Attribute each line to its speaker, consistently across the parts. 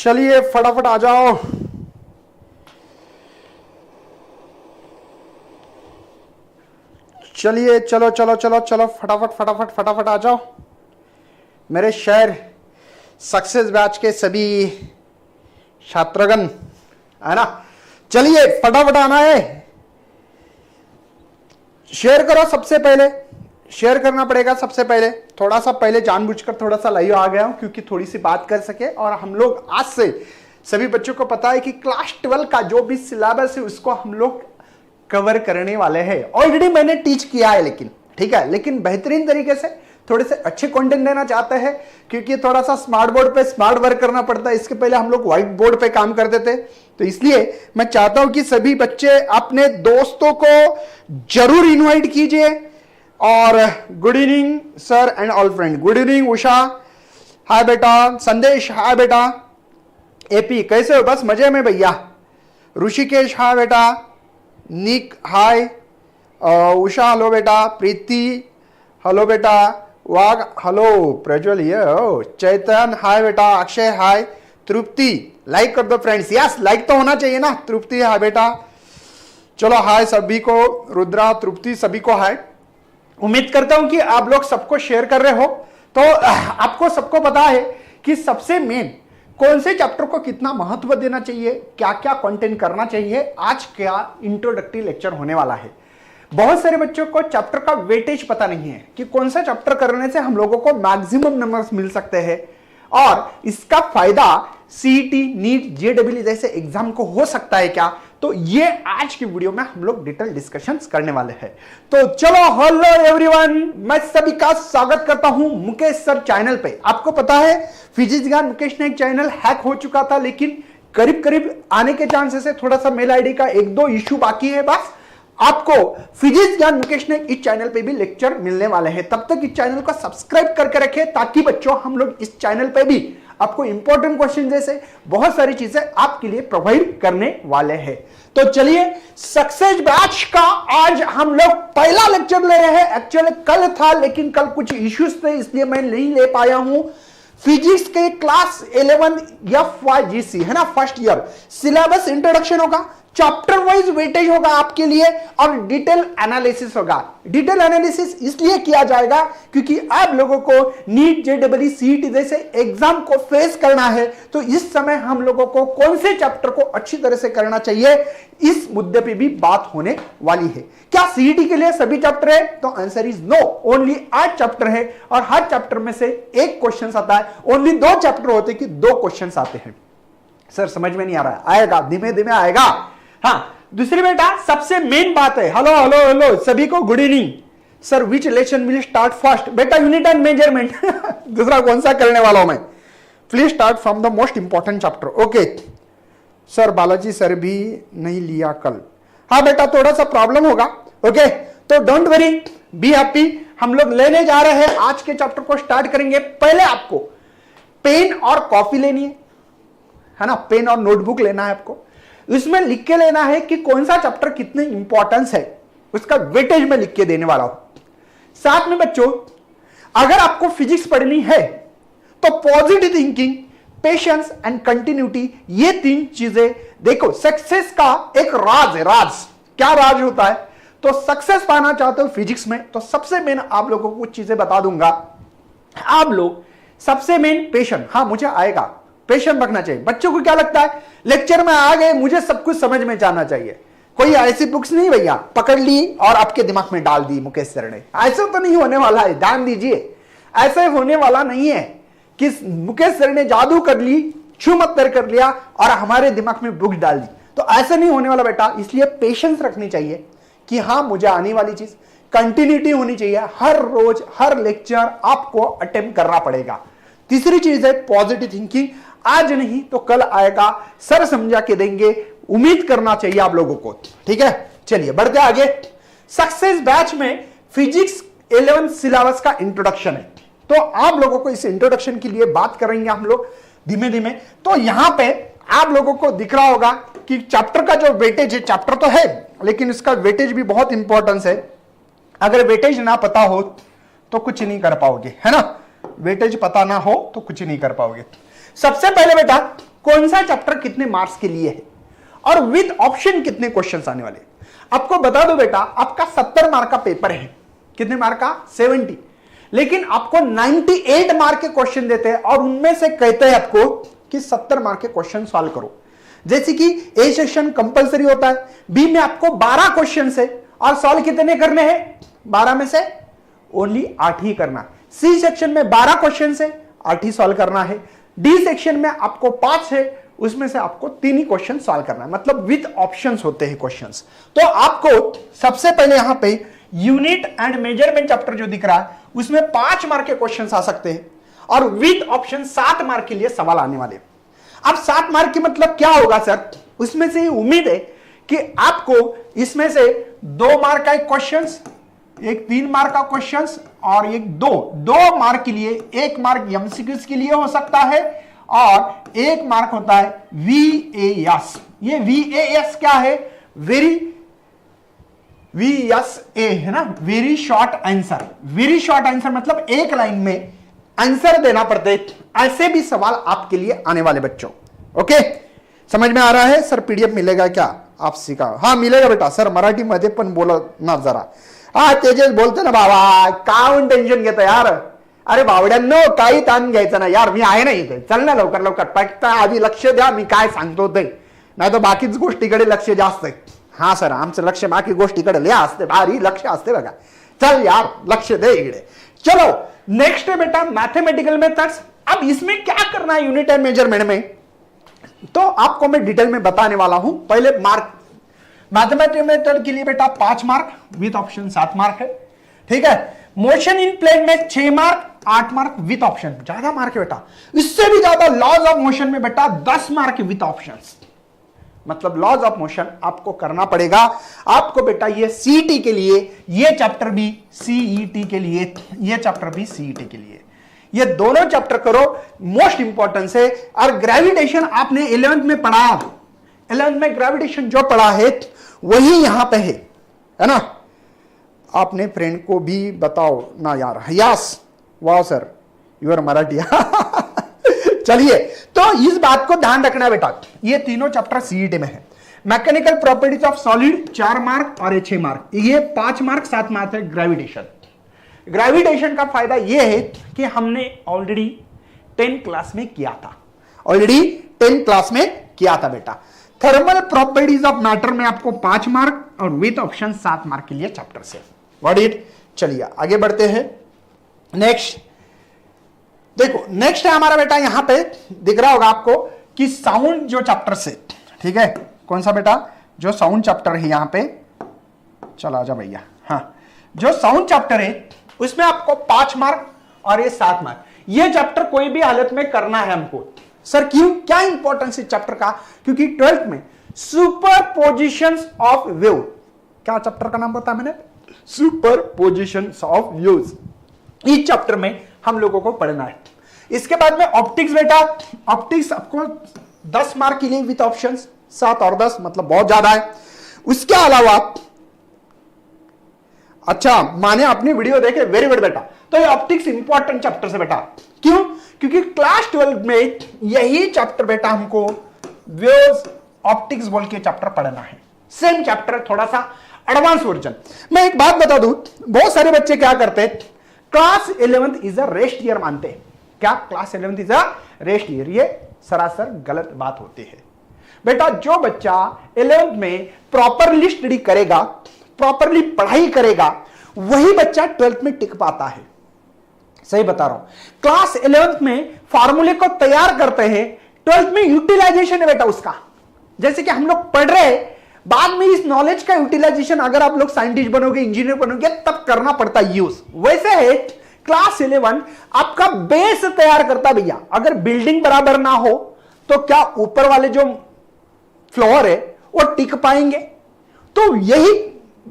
Speaker 1: चलिए फटाफट आ जाओ। चलिए चलो चलो चलो चलो फटाफट फटाफट फटाफट आ जाओ मेरे शहर सक्सेस बैच के सभी छात्रगण, है ना। चलिए फटाफट आना है। शेयर करो सबसे पहले, शेयर करना पड़ेगा सबसे पहले। थोड़ा सा पहले जानबूझकर थोड़ा सा लाइव आ गया हूं क्योंकि थोड़ी सी बात कर सके। और हम लोग आज से सभी बच्चों को पता है कि क्लास 12 का जो भी सिलेबस है उसको हम लोग कवर करने वाले हैं। ऑलरेडी मैंने टीच किया है, लेकिन ठीक है, लेकिन बेहतरीन तरीके से थोड़े से अच्छे कंटेंट देना चाहते हैं क्योंकि थोड़ा सा स्मार्ट बोर्ड पे स्मार्ट वर्क करना पड़ता है। इसके पहले हम लोग व्हाइट बोर्ड पे काम करते थे, तो इसलिए मैं चाहता हूं कि सभी बच्चे अपने दोस्तों को जरूर इनवाइट कीजिए। और good evening sir and all friend. Good evening Usha, hi बेटा। संदेश, हाय बेटा। एपी कैसे हो? बस मजे में भैया। ऋषिकेश, हाय बेटा। निक, हाय। उषा, हेलो बेटा। प्रीति, हेलो बेटा। वाघ, हेलो। प्रज्वल, ये चैतन, हाय बेटा। अक्षय, हाय। तृप्ति, लाइक कर दो फ्रेंड्स। यस, लाइक तो होना चाहिए ना। तृप्ति, हाय बेटा। चलो हाय सभी को। रुद्रा, तृप्ति, सभी को हाय। उम्मीद करता हूं कि आप लोग सबको शेयर कर रहे हो। तो आपको सबको पता है कि सबसे मेन कौन से चैप्टर को कितना महत्व देना चाहिए, क्या क्या कंटेंट करना चाहिए। आज क्या इंट्रोडक्टरी लेक्चर होने वाला है। बहुत सारे बच्चों को चैप्टर का वेटेज पता नहीं है कि कौन सा चैप्टर करने से हम लोगों को मैक्सिमम नंबर्स मिल सकते हैं और इसका फायदा सीईटी, नीट, जेडब्ल्यू जैसे एग्जाम को हो सकता है क्या। तो ये आज की वीडियो में हम लोग डिटेल डिस्कशंस करने वाले हैं। तो चलो, हेलो एवरीवन, मैं सभी का स्वागत करता हूं मुकेश सर चैनल पे। आपको पता है फिजिक्स ज्ञान मुकेश ने एक चैनल हैक हो चुका था, लेकिन करीब करीब आने के चांसेस है। थोड़ा सा मेल आईडी का एक दो इश्यू बाकी है। बस आपको फिजिक्स ज्ञान मुकेश ने इस चैनल पे भी लेक्चर मिलने वाले हैं। तब तक इस चैनल को सब्सक्राइब करके रखें ताकि बच्चों हम लोग इस चैनल पे भी आपको इंपॉर्टेंट क्वेश्चन जैसे बहुत सारी चीजें आपके लिए प्रोवाइड करने वाले हैं। तो चलिए, सक्सेस बैच का आज हम लोग पहला लेक्चर ले रहे हैं। एक्चुअली कल था, लेकिन कल कुछ इश्यूज थे इसलिए मैं नहीं ले पाया हूं। फिजिक्स के क्लास 11 FYGC है ना, फर्स्ट ईयर सिलेबस इंट्रोडक्शन होगा, चैप्टर वाइज वेटेज होगा आपके लिए और डिटेल एनालिसिस होगा। डिटेल एनालिसिस इसलिए किया जाएगा क्योंकि आप लोगों को नीट, जेडब्ल्यू, सीईटी जैसे एग्जाम को फेस करना है। तो इस समय हम लोगों को कौन से चैप्टर को अच्छी तरह से करना चाहिए, इस मुद्दे पे भी बात होने वाली है। क्या सीईटी के लिए सभी चैप्टर है? तो answer is no. Only 8 chapter है और हर चैप्टर में से एक क्वेश्चन आता है। ओनली 2 चैप्टर होते कि 2 क्वेश्चन आते हैं। सर समझ में नहीं आ रहा है, आएगा, धीमे धीमे आएगा। हाँ, दूसरी बेटा सबसे मेन बात है। हेलो हेलो हेलो सभी को good evening. Sir which lesson will start first? बेटा यूनिट एंड मेजरमेंट दूसरा कौन सा करने वाला हूं मैं? Please start from the most important chapter. Okay sir, Balaji sir भी नहीं लिया कल। हाँ बेटा, थोड़ा सा प्रॉब्लम होगा। ओके, तो डोंट वरी, बी हैप्पी। हम लोग लेने जा रहे हैं, आज के चैप्टर को स्टार्ट करेंगे। पहले आपको पेन और कॉपी लेनी है ना, पेन और नोटबुक लेना है आपको। इसमें लिख के लेना है कि कौन सा चैप्टर कितनी इंपॉर्टेंस है, उसका वेटेज में लिख के देने वाला हूं। साथ में बच्चों, अगर आपको फिजिक्स पढ़नी है तो positive thinking, patience and continuity, ये 3 चीजें देखो। सक्सेस का एक राज है। राज क्या राज होता है? तो सक्सेस पाना चाहते हो फिजिक्स में तो सबसे मेन आप लोगों को कुछ चीजें बता दूंगा। आप लोग सबसे मेन पेशेंस, हाँ मुझे आएगा, पेशेंस रखना चाहिए। बच्चों को क्या लगता है लेक्चर में आ गए मुझे सब कुछ समझ में जाना चाहिए। कोई ऐसी बुक्स नहीं भैया पकड़ ली और आपके दिमाग में डाल दी मुकेश सर ने, ऐसा तो नहीं होने वाला है। ध्यान दीजिए, ऐसा होने वाला नहीं है कि मुकेश सर ने जादू कर ली, छू मत कर लिया और हमारे दिमाग में बुक्स डाल दी। तो ऐसा नहीं होने वाला बेटा। इसलिए पेशेंस रखनी चाहिए कि हाँ मुझे आने वाली चीज, कंटिन्यूटी होनी चाहिए। हर रोज हर लेक्चर आपको अटेम्प्ट करना पड़ेगा। तीसरी चीज है पॉजिटिव थिंकिंग। आज नहीं तो कल आएगा, सर समझा के देंगे, उम्मीद करना चाहिए आप लोगों को। ठीक है, चलिए बढ़ते आगे। सक्सेस बैच में फिजिक्स 11 सिलेबस का इंट्रोडक्शन है। तो आप लोगों को इस इंट्रोडक्शन के लिए बात करेंगे हम लोग धीमे धीमे। तो यहां पे आप लोगों को दिख रहा होगा कि चैप्टर का जो वेटेज है, चैप्टर तो है लेकिन इसका वेटेज भी बहुत इंपॉर्टेंस है। अगर वेटेज ना पता हो तो कुछ नहीं कर पाओगे, है ना। वेटेज पता ना हो तो कुछ नहीं कर पाओगे। सबसे पहले बेटा कौन सा चैप्टर कितने मार्क्स के लिए है और विद ऑप्शन कितने क्वेश्चंस आने वाले। आपको बता दो बेटा, आपका 70 मार्क का पेपर है, कितने मार्क का 70, लेकिन आपको 98 मार्क के क्वेश्चन देते हैं और उनमें से कहते हैं आपको कि 70 मार्क के क्वेश्चन सॉल्व करो। जैसे कि ए सेक्शन कंपलसरी होता है, बी में आपको 12 क्वेश्चन है और सॉल्व कितने करने हैं, 12 में से ओनली 8 ही करना। सी सेक्शन में 12 क्वेश्चन है, 8 ही सॉल्व करना है। डी सेक्शन में आपको 5 है, उसमें से आपको 3 ही क्वेश्चन सॉल्व करना है, मतलब विद ऑप्शंस होते हैं क्वेश्चंस। तो आपको सबसे पहले यहां पे यूनिट एंड मेजरमेंट चैप्टर जो दिख रहा है उसमें 5 मार्क के क्वेश्चंस आ सकते हैं और विद ऑप्शन 7 मार्क के लिए सवाल आने वाले। अब 7 मार्क की मतलब क्या होगा सर, उसमें से उम्मीद है कि आपको इसमें से 2 मार्क का एक क्वेश्चन, एक 3 मार्क का क्वेश्चन और एक 2 मार्क के लिए, 1 मार्क एमसीक्यूज के लिए हो सकता है और 1 मार्क होता है VAS। ये VAS क्या है, VSA है ना, very short answer. Very short answer मतलब एक लाइन में आंसर देना पड़ता है, ऐसे भी सवाल आपके लिए आने वाले बच्चों। ओके, समझ में आ रहा है सर? पीडीएफ मिलेगा क्या आप सीखा? हाँ मिलेगा बेटा सर, मराठी मध्ये पण बोला ना जरा। हा तेजस बोलतो ना बाबा, काहून टेन्शन घेतो यार? अरे बावड्यांनो, काही ताण घ्यायचं ना यार, मी आहे ना इथे, चल ना लवकर लवकर, फक्त आधी लक्ष द्या मी काय सांगतो ते, नाही तर बाकीच गोष्टीकडे लक्ष जास्त आहे। हाँ सर, आमचं लक्ष बाकी गोष्टीकडे लय असते, भारी लक्ष असते बघा। चल यार लक्ष दे इकडे। चलो नेक्स्ट है बेटा मैथमेटिकल मेथड्स। अब इसमें क्या करना है यूनिट एंड मेजरमेंट में, तो आपको मैं डिटेल में बताने वाला हूं। पहले मार्क, मैथमेटिकल मेथड के लिए बेटा 5 मार्क विथ ऑप्शन 7 मार्क है, ठीक है। मोशन इन प्लेन में 6 मार्क, 8 मार्क विथ ऑप्शन, ज्यादा मार्क है बेटा। इससे भी ज्यादा लॉज ऑफ मोशन में बेटा 10 मार्क विथ ऑप्शंस, मतलब लॉज ऑफ मोशन आपको करना पड़ेगा। आपको बेटा ये सीईटी के लिए, ये चैप्टर भी सीईटी के लिए, ये चैप्टर भी सीईटी के लिए, ये दोनों चैप्टर करो, मोस्ट इंपॉर्टेंट है। और ग्रेविटेशन आपने 11th में पढ़ा, 11th में ग्रेविटेशन जो पढ़ा है वही यहां पे है ना। आपने फ्रेंड को भी बताओ ना यार। यस, वाह सर, यूर मराठी। चलिए, तो इस बात को ध्यान रखना बेटा, ये तीनों चैप्टर सीईटी में है। Mechanical properties of solid 4 mark और 6 मार्क, ये 5 मार्क 7 मार्क है। ग्रेविटेशन, ग्रेविटेशन का फायदा ये है कि हमने ऑलरेडी 10th क्लास में किया था, ऑलरेडी 10th क्लास में किया था बेटा। थर्मल प्रॉपर्टीज ऑफ मैटर में आपको 5 मार्क और विथ ऑप्शन 7 मार्क के लिए चैप्टर से व्हाट इट। चलिए आगे बढ़ते हैं। नेक्स्ट देखो, नेक्स्ट है हमारा बेटा, यहां पे दिख रहा होगा आपको कि साउंड जो चैप्टर से, ठीक है, कौन सा बेटा, जो साउंड चैप्टर है यहां पे, चला आजा भैया। हाँ, जो साउंड चैप्टर है उसमें आपको 5 मार्क और ये 7 मार्क, ये चैप्टर कोई भी हालत में करना है हमको। सर क्यों, क्या इंपॉर्टेंस इस चैप्टर का? क्योंकि 12th में सुपरपोजिशंस ऑफ वेव, क्या चैप्टर का नाम बताया मैंने, सुपरपोजिशंस ऑफ वेव्स, इस चैप्टर में हम लोगों को पढ़ना है। इसके बाद में ऑप्टिक्स बेटा, ऑप्टिक्स आपको 10 मार्क के लिए विथ ऑप्शंस, 7 और 10 मतलब बहुत ज्यादा है। उसके अलावा अच्छा, माने अपनी वीडियो देखे, वेरी गुड बेटा। तो ये ऑप्टिक्स इंपॉर्टेंट चैप्टर से बेटा, क्यों? क्योंकि क्लास 12 में यही चैप्टर बेटा हमको वेव्स ऑप्टिक्स बोल के चैप्टर पढ़ना है। सेम चैप्टर, थोड़ा सा एडवांस वर्जन। मैं एक बात बता दूं, बहुत सारे बच्चे क्या करते हैं, class 11th is a rest year मानते हैं। क्या class 11th is a rest year? ये सरासर गलत बात होती है बेटा। जो बच्चा 11th में प्रॉपरली स्टडी करेगा, प्रॉपरली पढ़ाई करेगा, वही बच्चा 12th में टिक पाता है। सही बता रहा हूं। क्लास 11th में फार्मूले को तैयार करते हैं, 12th में यूटिलाइजेशन है बेटा उसका। जैसे कि हम लोग पढ़ रहे हैं, बाद में इस नॉलेज का यूटिलाइजेशन अगर आप लोग साइंटिस्ट बनोगे, इंजीनियर बनोगे, तब करना पड़ता है यूज। वैसे है क्लास 11 आपका बेस तैयार करता भैया। अगर बिल्डिंग बराबर ना हो तो क्या ऊपर वाले जो फ्लोर है वो टिक पाएंगे? तो यही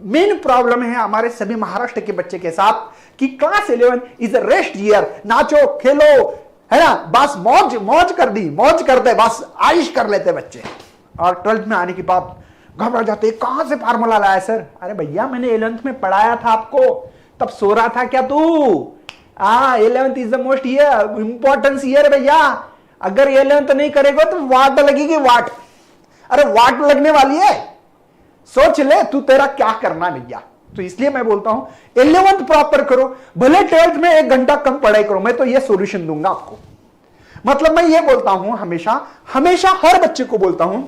Speaker 1: मेन प्रॉब्लम है हमारे सभी महाराष्ट्र के बच्चे के साथ कि class 11 is a rest year. नाचो खेलो, है ना, बस मौज मौज कर दी, मौज करते, बस आइश कर लेते बच्चे। और 12th में आने के बाद घबरा जाते, कहां से फार्मूला लाया सर? अरे भैया मैंने 11th में पढ़ाया था आपको, तब सो रहा था क्या तू? 11th is the most year importance year भैया। अगर 11th नहीं करेगा तो वाट लगेगी, वाट। अरे वाट लगने वाली है, सोच ले तू तेरा क्या करना भैया। तो इसलिए मैं बोलता हूं 11th प्रॉपर करो, भले 12th में 1 घंटा कम पढ़ाई करो, मैं तो ये सॉल्यूशन दूंगा आपको। मतलब मैं ये बोलता हूं हमेशा हमेशा हर बच्चे को बोलता हूं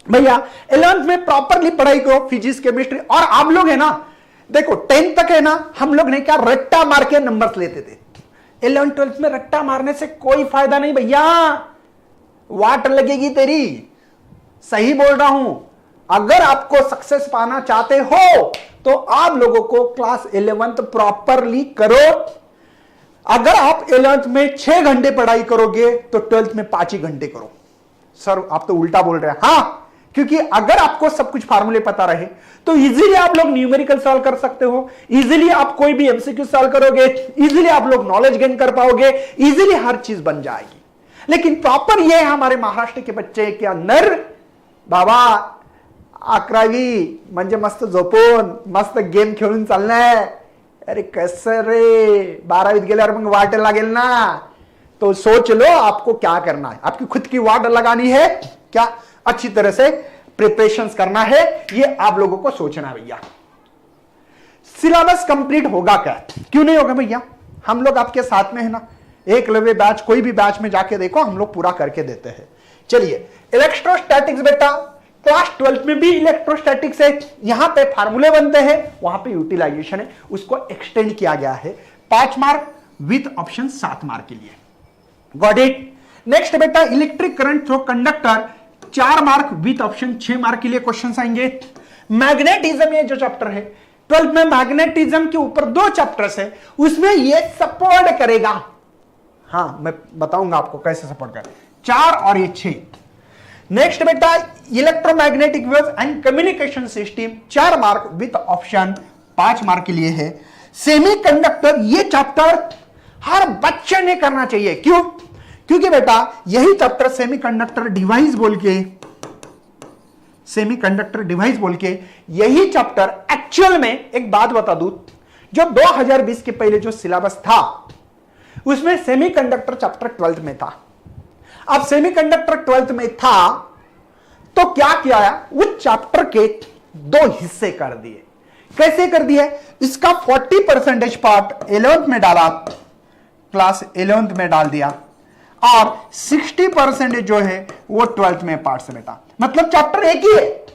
Speaker 1: भैया 11th में प्रॉपरली पढ़ाई करो, फिजिक्स केमिस्ट्री। और आप लोग है ना, देखो 10th तक है ना, हम लोग ने क्या रट्टा मार के नंबर्स लेते थे। 11th 12th में रट्टा मारने से कोई फायदा नहीं भैया, वाट लगेगी तेरी। सही बोल रहा हूं। अगर आपको सक्सेस पाना चाहते हो तो आप लोगों को क्लास 11th प्रॉपरली करो। अगर आप 11th में 6 घंटे पढ़ाई करोगे तो 12th में 5 ही घंटे करो। सर आप तो उल्टा बोल रहे हैं। हाँ, क्योंकि अगर आपको सब कुछ फार्मूले पता रहे तो इजीली आप लोग न्यूमेरिकल सॉल्व कर सकते हो, इजीली आप कोई भी एमसीक्यू सॉल्व करोगे, इजीली आप लोग नॉलेज गेन कर पाओगे, इजीली हर चीज बन जाएगी। लेकिन प्रॉपर ये है हमारे महाराष्ट्र के बच्चे के अंदर, बाबा 11वी म्हणजे मस्त झोपून मस्त गेम खेळून चाललाय। अरे कसं रे, 12वीत गेल्यावर मग वाट लागेल ना। तो सोच लो आपको क्या करना है, आपकी खुद की वाट लगानी है क्या, अच्छी तरह से प्रिपरेशंस करना है, ये आप लोगों को सोचना भैया। सिलेबस कंप्लीट होगा क्या, क्यों नहीं होगा भैया, हम लोग आपके साथ में है ना। एकलव्य बैच, कोई भी बैच में जाके देखो, हम लोग पूरा करके देते हैं। चलिए इलेक्ट्रोस्टैटिक्स बेटा, क्लास 12th में भी इलेक्ट्रोस्टैटिक्स है, यहां पे फार्मूले बनते हैं, वहां पे यूटिलाइजेशन है, उसको एक्सटेंड किया गया है 5 मार्क विथ ऑप्शन 7 मार्क के लिए। Got it. नेक्स्ट बेटा electric current through conductor 4 mark with option 6 mark के लिए क्वेश्चन आएंगे। मैग्नेटिज्म ये जो चैप्टर है 12th में, मैग्नेटिज्म के ऊपर 2 चैप्टर्स है, उसमें ये सपोर्ट करेगा। हाँ मैं बताऊंगा आपको कैसे सपोर्ट करें, 4 और ये 6। नेक्स्ट बेटा electromagnetic waves and communication system 4 mark with option 5 mark के लिए है। सेमीकंडक्टर ये चैप्टर हर बच्चे ने करना चाहिए, क्यों, क्योंकि बेटा यही चैप्टर सेमीकंडक्टर डिवाइस बोल के यही चैप्टर एक्चुअल में, एक बात बता दूं, जो 2020 के पहले जो सिलेबस था उसमें सेमीकंडक्टर चैप्टर 12th में था। अब सेमीकंडक्टर 12th में था तो क्या किया, उस चैप्टर के 2 हिस्से कर दिए। कैसे कर दिए, इसका 40% पार्ट 11th में डाला, क्लास 11th में डाल दिया, और 60% जो है वो 12th में पार्ट से बेटा, मतलब चैप्टर एक ही है,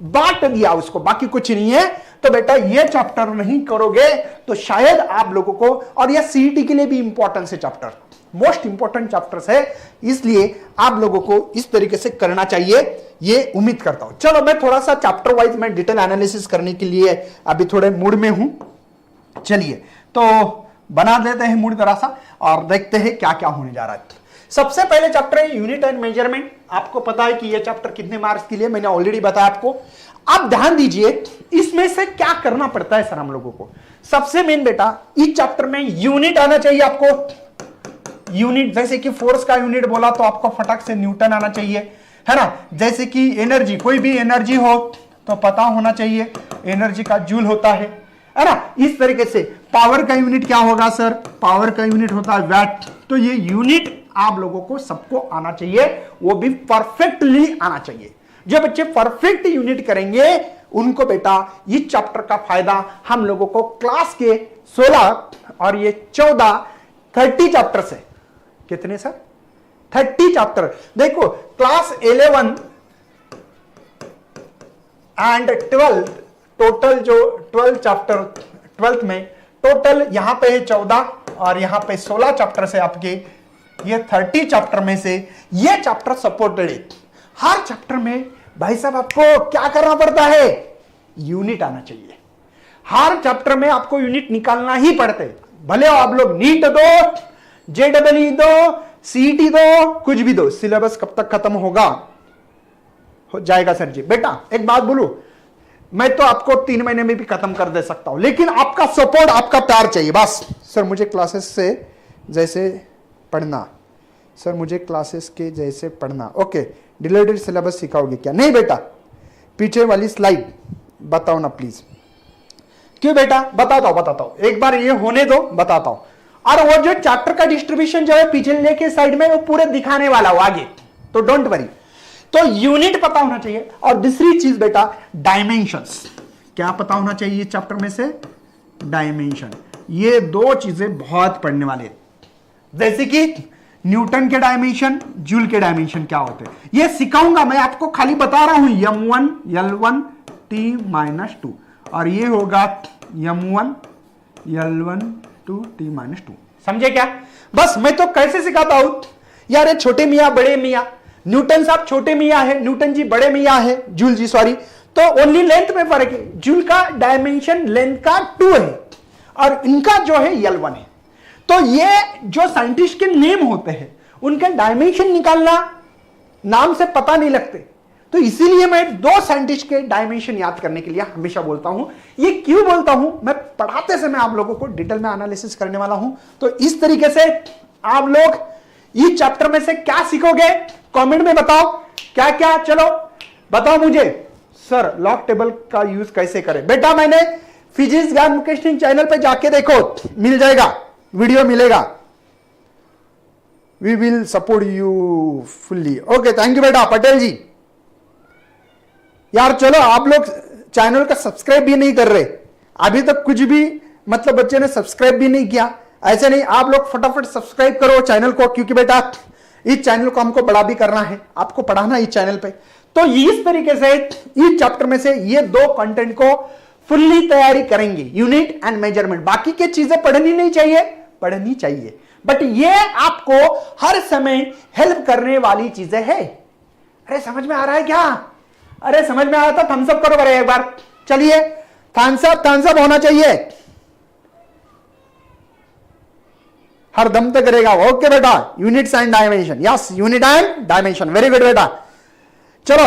Speaker 1: बांट दिया उसको, बाकी कुछ नहीं है। तो बेटा ये चैप्टर नहीं करोगे तो शायद आप लोगों को, और ये सीईटी के लिए भी इंपॉर्टेंट है चैप्टर, मोस्ट इंपॉर्टेंट चैप्टर्स है, इसलिए आप लोगों को इस तरीके से करना चाहिए, ये उम्मीद करता हूं। चलो मैं थोड़ा सा चैप्टर वाइज मैं डिटेल एनालिसिस करने के लिए अभी थोड़े मूड में हूं। चलिए तो बना देते हैं मूड जरा सा और देखते हैं क्या क्या होने जा रहा है। सबसे पहले चैप्टर है यूनिट एंड मेजरमेंट। आपको पता है कि यह चैप्टर कितने मार्क्स के लिए, मैंने ऑलरेडी बताया आपको। आप ध्यान दीजिए इसमें से क्या करना पड़ता है सर हम लोगों को। सबसे मेन बेटा इस चैप्टर में यूनिट आना चाहिए आपको। यूनिट जैसे कि फोर्स का यूनिट बोला तो आपको फटक से न्यूटन आना चाहिए, है ना। जैसे कि एनर्जी, कोई भी एनर्जी हो तो पता होना चाहिए, एनर्जी का जूल होता है ना। इस तरीके से पावर का यूनिट क्या होगा सर, पावर का यूनिट होता है वैट। तो ये यूनिट आप लोगों को सबको आना चाहिए, वो भी परफेक्टली आना चाहिए। जो बच्चे परफेक्ट यूनिट करेंगे उनको बेटा इस चैप्टर का फायदा हम लोगों को क्लास के 16 और ये 14 30 चैप्टर से, कितने सर 30 चैप्टर। देखो क्लास 11 एंड 12 टोटल, जो 12 चैप्टर 12th में टोटल यहां पे है 14 और यहां पे 16 चैप्टर से आपके, ये 30 चैप्टर में से ये चैप्टर सपोर्टेड है। हर चैप्टर में भाई साहब आपको क्या करना पड़ता है, यूनिट आना चाहिए। हर चैप्टर में आपको यूनिट निकालना ही पड़ते, भले आप लोग नीट दो, जेडब्ल्यू दो, सीईटी दो, कुछ भी दो। सिलेबस कब तक खत्म होगा, हो जाएगा सर जी। बेटा एक बात बोलूं, मैं तो आपको 3 महीने में भी खत्म कर दे सकता हूं, लेकिन आपका सपोर्ट, आपका प्यार चाहिए बस। सर मुझे क्लासेस से जैसे पढ़ना, सर मुझे क्लासेस के जैसे पढ़ना, ओके। डिलीटेड सिलेबस सिखाओगे क्या? नहीं बेटा, पीछे वाली स्लाइड बताओ ना प्लीज। क्यों बेटा, बताता हूं एक बार ये होने दो, बताता हूं। और वो जो चैप्टर का डिस्ट्रीब्यूशन जो है पिछले के साइड में वो पूरे दिखाने वाला हो आगे, तो डोंट वरी। तो यूनिट पता होना चाहिए। और दूसरी चीज बेटा डायमेंशंस, क्या पता होना चाहिए चैप्टर में से? डायमेंशन। ये दो चीजें बहुत पढ़ने वाले हैं, जैसे कि न्यूटन के डायमेंशन, जूल के डायमेंशन क्या होते हैं, ये सिखाऊंगा मैं आपको, खाली बता रहा हूं। m1 L1 T-2 और ये होगा m1 L1 T-2। समझे क्या? बस मैं तो कैसे सिखाता हूं यार, छोटे मियाँ बड़े मियाँ, न्यूटन साहब छोटे मियाँ है, न्यूटन जी बड़े मियाँ है, जूल जी सॉरी, तो ओनली लेंथ में फर्क है। जूल का डायमेंशन लेंथ का 2 है और इनका जो है L1 है। तो ये जो साइंटिस्ट के नेम होते हैं उनके डायमेंशन निकालना नाम से पता नहीं लगते, तो इसीलिए मैं दो साइंटिस्ट के डायमेंशन याद करने के लिए हमेशा बोलता हूं। ये क्यों बोलता हूं? मैं पढ़ाते समय आप लोगों को डिटेल में एनालिसिस करने वाला हूं, तो इस तरीके से आप लोग इस चैप्टर में से क्या सीखोगे कमेंट में बताओ, क्या क्या, चलो बताओ मुझे। सर लॉग टेबल का यूज कैसे करें? बेटा मैंने फिजिक्स ज्ञान मुकेश सिंह चैनल पे जाके देखो, मिल जाएगा, वीडियो मिलेगा। We will support you fully. Okay thank you बेटा पटेल जी। यार चलो, आप लोग चैनल का सब्सक्राइब भी नहीं कर रहे अभी तक, कुछ भी मतलब बच्चे ने सब्सक्राइब भी नहीं किया। ऐसे नहीं, आप लोग फटाफट सब्सक्राइब करो चैनल को, क्योंकि बेटा इस चैनल को हमको बड़ा भी करना है, आपको पढ़ाना है इस चैनल पे। तो इस तरीके से इस चैप्टर में से ये दो कंटेंट को फुल्ली तैयारी करेंगे, यूनिट एंड मेजरमेंट। बाकी की चीजें पढ़नी नहीं चाहिए, पढ़नी चाहिए, बट ये आपको हर समय हेल्प करने वाली चीजें है। अरे समझ में आ रहा है क्या? अरे समझ में आया तो थम्स अप करो बड़े एक बार। चलिए थम्स अप होना चाहिए, हर दम तक करेगा। ओके बेटा, units and dimension, yes unit and dimension, very good बेटा। चलो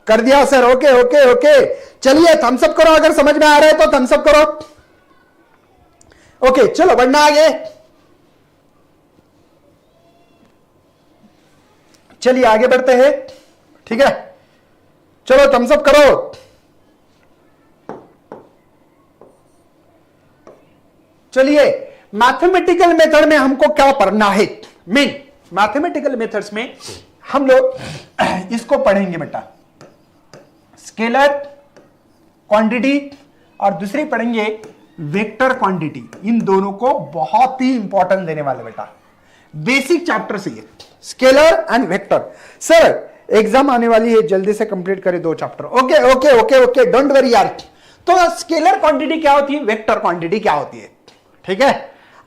Speaker 1: कर दिया सर, ओके ओके ओके। चलिए थम्स अप करो, अगर समझ में आ रहा है तो थम्स अप करो। ओके चलो बढ़ना आगे। चलिए आगे बढ़ते हैं, ठीक है, चलो थम्स अप करो। चलिए मैथमेटिकल मेथड में हमको क्या पढ़ना है? मेन मैथमेटिकल मेथड्स में हम लोग इसको पढ़ेंगे बेटा, स्केलर क्वांटिटी, और दूसरी पढ़ेंगे वेक्टर क्वांटिटी। इन दोनों को बहुत ही इंपॉर्टेंट देने वाले बेटा, बेसिक चैप्टर से ये scalar and vector. Sir exam आने वाली है, जल्दी से कंप्लीट करें दो chapter. Okay okay okay okay, don't worry यार। तो स्केलर क्वांटिटी क्या होती है, वेक्टर क्वांटिटी क्या होती है, ठीक है।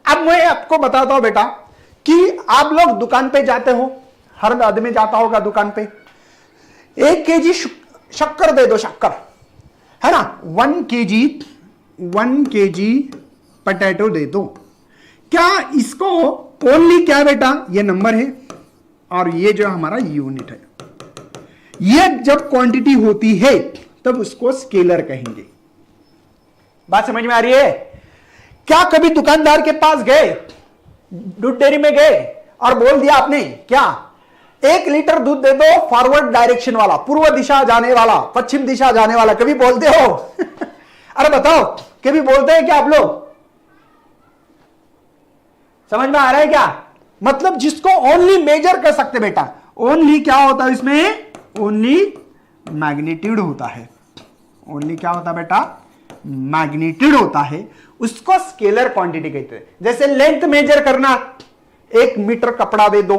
Speaker 1: अब मैं आपको बताता हूं बेटा कि आप लोग दुकान पे जाते हो, हर आदमी जाता होगा दुकान पे, 1 kg शक्कर दे दो, शक्कर है ना, 1 kg पटेटो दे दो। क्या इसको ओनली क्या बेटा, ये नंबर है और ये जो हमारा यूनिट है, ये जब क्वांटिटी होती है तब उसको स्केलर कहेंगे। बात समझ में आ रही है? क्या कभी दुकानदार के पास गए, दूध डेयरी में गए और बोल दिया आपने क्या 1 लीटर दूध दे दो फॉरवर्ड डायरेक्शन वाला, पूर्व दिशा जाने वाला, पश्चिम दिशा जाने वाला, कभी बोलते हो? अरे बताओ, कभी बोलते हैं क्या आप लोग? समझ में आ रहा है क्या? मतलब जिसको ओनली मेजर कर सकते बेटा, ओनली क्या होता है इसमें, ओनली मैग्नीट्यूड होता है। ओनली क्या होता है बेटा, मैग्नीट्यूड होता है, उसको स्केलर क्वांटिटी कहते हैं। जैसे लेंथ मेजर करना, 1 मीटर कपड़ा दे दो,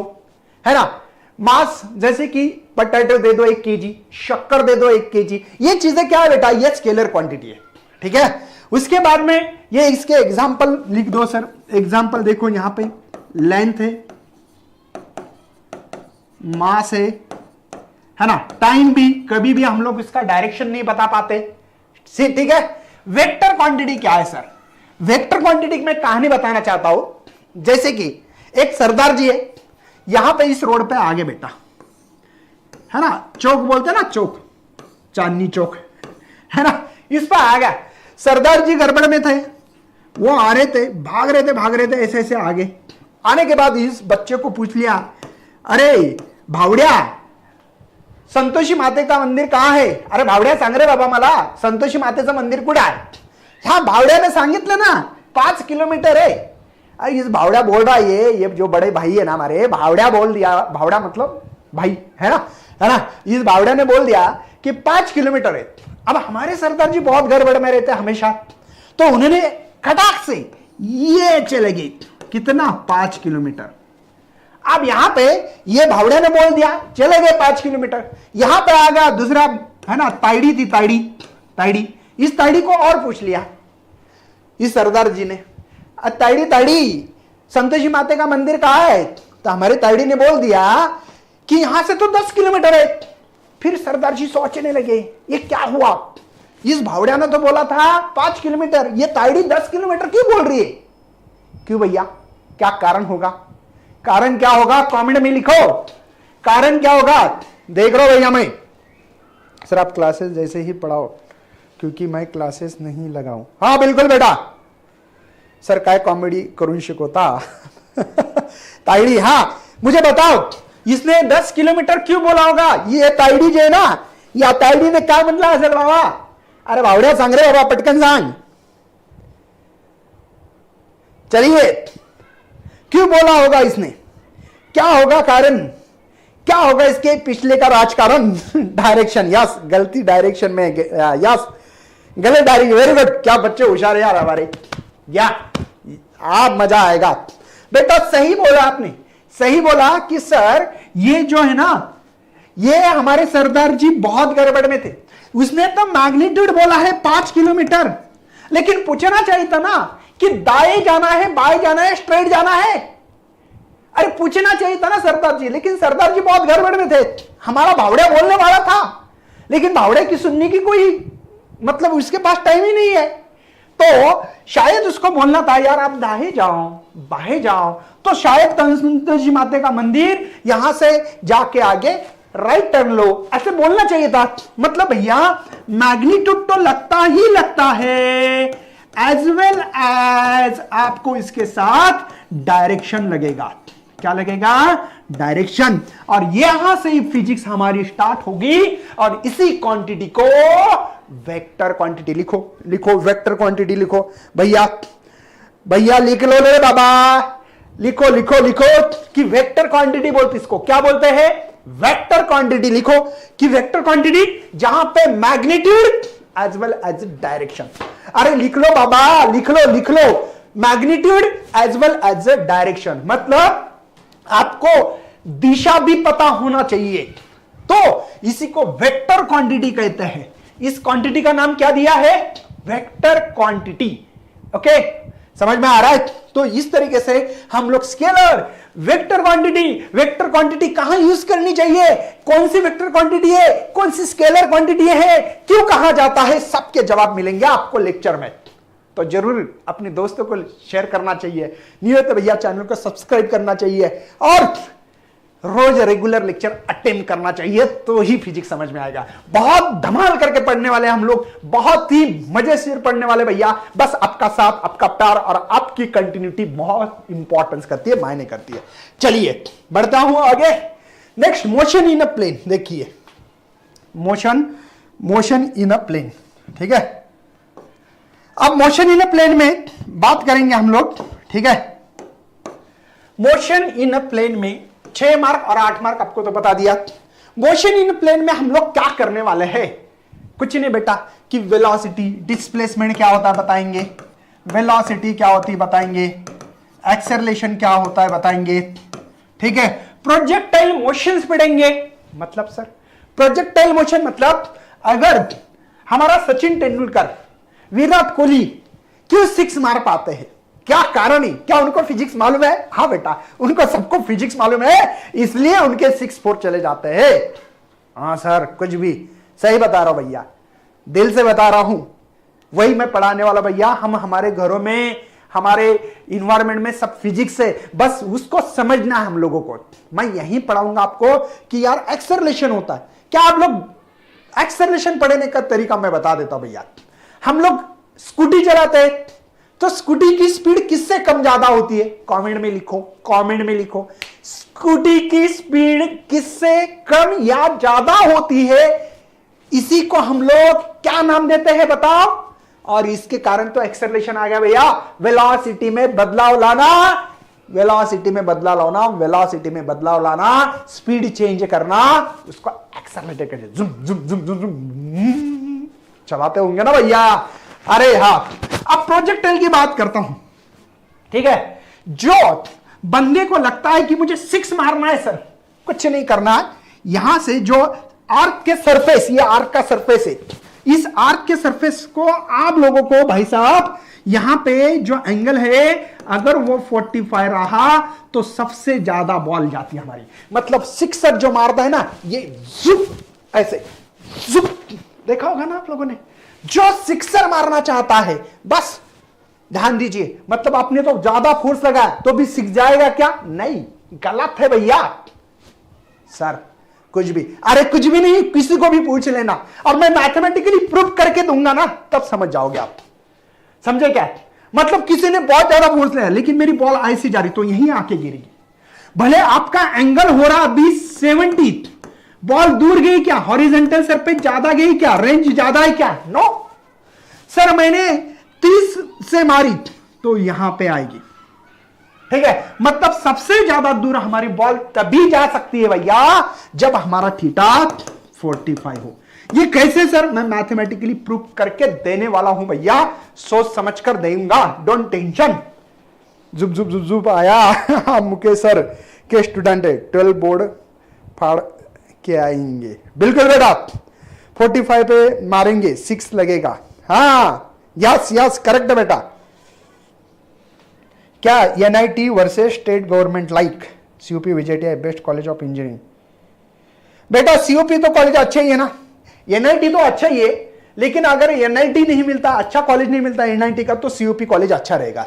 Speaker 1: है ना, मास जैसे कि पोटैटो दे दो 1 kg, शक्कर दे दो 1 kg, ये चीजें क्या है बेटा, ये स्केलर क्वांटिटी है, ठीक है। उसके बाद में ये इसके एग्जाम्पल लिख दो सर। एग्जाम्पल देखो, यहां पे लेंथ है, मास है ना, टाइम भी, कभी भी हम लोग इसका डायरेक्शन नहीं बता पाते, ठीक है। वेक्टर क्वांटिटी क्या है सर? वेक्टर क्वांटिटी में कहानी बताना चाहता हूं। जैसे कि एक सरदार जी है, यहां पे इस रोड पे आगे बेटा, है ना, चौक बोलते हैं ना, चौक, चांदनी चौक, है ना, इस पर आ गया। सरदार जी गड़बड़ में थे, वो आ रहे थे, भाग रहे थे ऐसे ऐसे आगे। आने के बाद इस बच्चे को पूछ लिया, अरे भावड्या, संतोषी मातेचा मंदिर कहाँ है? अरे भावड्या सांग रे बाबा मला, संतोषी मातेचं मंदिर कुठे आहे? ह्या भावड्याने सांगितलं ना, 5 किलोमीटर है। इस भावड़ा बोल रहा है, ये जो बड़े भाई है ना हमारे, भावड़ा बोल दिया, भावड़ा मतलब भाई है ना, इस भावड़ा ने बोल दिया कि 5 किलोमीटर है। अब हमारे सरदार जी बहुत गड़बड़ में रहते हैं हमेशा, तो उन्होंने खटाक से ये चले गए कितना 5 किलोमीटर। अब यहां पे ये भावड़े ने बोल दिया चले गए 5 किलोमीटर। यहां पे आ गया दूसरा है ना, ताइड़ी थी, ताइड़ी, इस ताइड़ी को और पूछ लिया इस सरदार जी ने, ताइड़ी संतोषी माता का मंदिर कहाँ है? तो हमारे ताइड़ी ने बोल दिया कि यहां से तो 10 किलोमीटर है। फिर सरदार जी सोचने लगे ये क्या हुआ, इस भावड़िया ने तो बोला था 5 किलोमीटर, ये ताइड़ी 10 किलोमीटर क्यों बोल रही है? क्यों भैया, क्या कारण होगा? कारण क्या होगा कमेंट में लिखो, कारण क्या होगा? देख रहा हूं भैया मैं, सर आप क्लासेस जैसे ही पढ़ाओ क्योंकि मैं क्लासेस नहीं लगाऊं। हाँ बिल्कुल बेटा, सर काय कॉमेडी करून शिकवता ताइडी। हाँ मुझे बताओ इसने 10 किलोमीटर क्यों बोला होगा? ये ताइडी जो है ना, या ताइडी ने काय म्हणलं असेल बाबा? अरे भावड्या सांग रे बाबा, पटकन सांग। चलिए क्यों बोला होगा इसने, क्या होगा कारण, क्या होगा इसके पिछले का राजकारण? डायरेक्शन, यस गलती डायरेक्शन में, यस गलत डायरेक्शन, वेरी गुड। क्या बच्चे होशियार यार हमारे, या आप मजा आएगा बेटा। सही बोला आपने, सही बोला कि सर ये जो है ना, ये हमारे सरदार जी बहुत गड़बड़ में थे। उसने तो मैग्नीट्यूड बोला है 5 किलोमीटर, लेकिन पूछना चाहिए था ना कि दाएं जाना है, बाएं जाना है, स्ट्रेट जाना है। अरे पूछना चाहिए था ना सरदार जी, लेकिन सरदार जी बहुत गड़बड़ में थे। हमारा भावड़िया बोलने वाला था, लेकिन भावड़े की सुनने की कोई मतलब उसके पास टाइम ही नहीं है। तो शायद उसको बोलना था यार आप दाएं जाओ, बाएं जाओ, तो शायद संतोषी माता का मंदिर यहां से जाके आगे राइट टर्न लो, ऐसे बोलना चाहिए था। मतलब भैया मैग्नीट्यूड तो लगता ही लगता है, एज वेल एज आपको इसके साथ डायरेक्शन लगेगा। क्या लगेगा? डायरेक्शन। और यहां से ही फिजिक्स हमारी स्टार्ट होगी, और इसी क्वांटिटी को वेक्टर क्वांटिटी लिखो, लिखो वेक्टर क्वांटिटी लिखो भैया, भैया लिख लो रे बाबा, लिखो लिखो लिखो कि वेक्टर क्वांटिटी बोलते, इसको क्या बोलते हैं? Vector quantity. लिखो कि वेक्टर क्वांटिटी जहां पे magnitude as well as direction. अरे लिख लो बाबा, लिख लो लिख लो, magnitude as well as direction, मतलब आपको दिशा भी पता होना चाहिए। तो इसी को वेक्टर क्वांटिटी कहते हैं। इस क्वांटिटी का नाम क्या दिया है? Vector quantity. ओके, समझ में आ रहा है? तो इस तरीके से हम लोग स्केलर, वेक्टर क्वांटिटी कहां यूज करनी चाहिए, कौन सी वेक्टर क्वांटिटी है, कौन सी स्केलर क्वांटिटी है, क्यों कहा जाता है, सबके जवाब मिलेंगे आपको लेक्चर में। तो जरूर अपने दोस्तों को शेयर करना चाहिए, नहीं हो तो भैया चैनल को सब्सक्राइब करना चाहिए, और रोज रेगुलर लेक्चर अटेम्प्ट करना चाहिए, तो ही फिजिक्स समझ में आएगा। बहुत धमाल करके पढ़ने वाले हम लोग, बहुत ही मजे से पढ़ने वाले भैया। बस आपका साथ, आपका प्यार और आपकी कंटिन्यूटी बहुत इंपॉर्टेंस करती है, मायने करती है। चलिए बढ़ता हूं आगे। Next, motion in a plane. देखिए मोशन इन अ प्लेन, ठीक है। अब मोशन इन अ प्लेन में बात करेंगे हम लोग, ठीक है। मोशन इन अ प्लेन में 6 मार्क और 8 मार्क आपको तो बता दिया। मोशन इन प्लेन में हम लोग क्या करने वाले हैं? कुछ नहीं बेटा, कि वेलोसिटी, डिस्प्लेसमेंट क्या होता है बताएंगे, वेलोसिटी क्या होती है बताएंगे, एक्सेलरेशन क्या होता है बताएंगे, ठीक है। प्रोजेक्टाइल मोशंस पढ़ेंगे। मतलब सर प्रोजेक्टाइल मोशन मतलब अगर हमारा सचिन तेंदुलकर, विराट कोहली क्यों 6 मार पाते हैं, क्या कारण है? क्या उनको फिजिक्स मालूम है? हाँ बेटा, उनको सबको फिजिक्स मालूम है, इसलिए उनके 6-4 चले जाते हैं। हाँ सर, कुछ भी सही बता रहा हूं भैया, दिल से बता रहा हूं, वही मैं पढ़ाने वाला भैया। हम हमारे घरों में, हमारे इन्वायरमेंट में सब फिजिक्स है, बस उसको समझना है हम लोगों को। मैं यही पढ़ाऊंगा आपको कि यार एक्सेलरेशन होता है क्या। आप लोग एक्सेलरेशन पढ़ने का तरीका मैं बता देता हूं भैया। हम लोग स्कूटी चलाते हैं, तो स्कूटी की स्पीड किससे कम ज्यादा होती है? कमेंट में लिखो, कमेंट में लिखो, स्कूटी की स्पीड किससे कम या ज्यादा होती है? इसी को हम लोग क्या नाम देते हैं बताओ? और इसके कारण तो एक्सेलरेशन आ गया भैया। वेलोसिटी में बदलाव लाना, वेलोसिटी में बदलाव लाना, वेलोसिटी में बदलाव लाना, स्पीड चेंज करना, उसको एक्सेलरेट कर जुम जुम जुम जुम जुम चलाते होंगे ना भैया। अरे हाँ, अब प्रोजेक्टाइल की बात करता हूं, ठीक है। जो बंदे को लगता है कि मुझे 6 मारना है सर, कुछ नहीं करना है। यहां से जो आर्क के सरफेस, ये आर्क का सरफेस है, इस आर्क के सरफेस को आप लोगों को भाई साहब यहां पे जो एंगल है अगर वो 45 रहा तो सबसे ज्यादा बॉल जाती है हमारी। मतलब सिक्सर जो मारता है ना, ये जुप ऐसे जुप, देखा होगा ना आप लोगों ने। जो सिक्सर मारना चाहता है, बस ध्यान दीजिए, मतलब आपने तो ज्यादा फोर्स लगाया तो भी सिक जाएगा क्या? नहीं, गलत है भैया। सर कुछ भी, अरे कुछ भी नहीं, किसी को भी पूछ लेना और मैं मैथमेटिकली प्रूव करके दूंगा ना, तब समझ जाओगे आप। समझे क्या? मतलब किसी ने बहुत ज्यादा फोर्स लिया लेकिन मेरी बॉल ऐसे जा रही तो यहीं आके गिरेगी। भले आपका एंगल हो रहा अभी 70, बॉल दूर गई क्या? हॉरिजॉन्टल सरफेस ज्यादा गई क्या? रेंज ज्यादा है क्या? नो सर, मैंने 30 से मारी तो यहां पे आएगी, ठीक है। मतलब सबसे ज्यादा दूर हमारी बॉल तभी जा सकती है भैया जब हमारा थीटा 45 हो। ये कैसे सर? मैं मैथमेटिकली प्रूफ करके देने वाला हूं भैया, सोच समझ कर देऊंगा, डोंट टेंशन। जुब जुब जुब जुब आया मुकेश सर के स्टूडेंट है, 12 बोर्ड फाड़ के आएंगे। बिल्कुल बेटा, 45 पे मारेंगे, 6 लगेगा। हाँ यस यस करेक्ट बेटा। क्या NIT versus state government like CUP विजेटिया बेस्ट कॉलेज ऑफ इंजीनियरिंग? बेटा सीयूपी तो कॉलेज अच्छा ही है ना, एनआईटी तो अच्छा ही है, लेकिन अगर एनआईटी नहीं मिलता, अच्छा कॉलेज नहीं मिलता एनआईटी का, तो सीयूपी कॉलेज अच्छा रहेगा,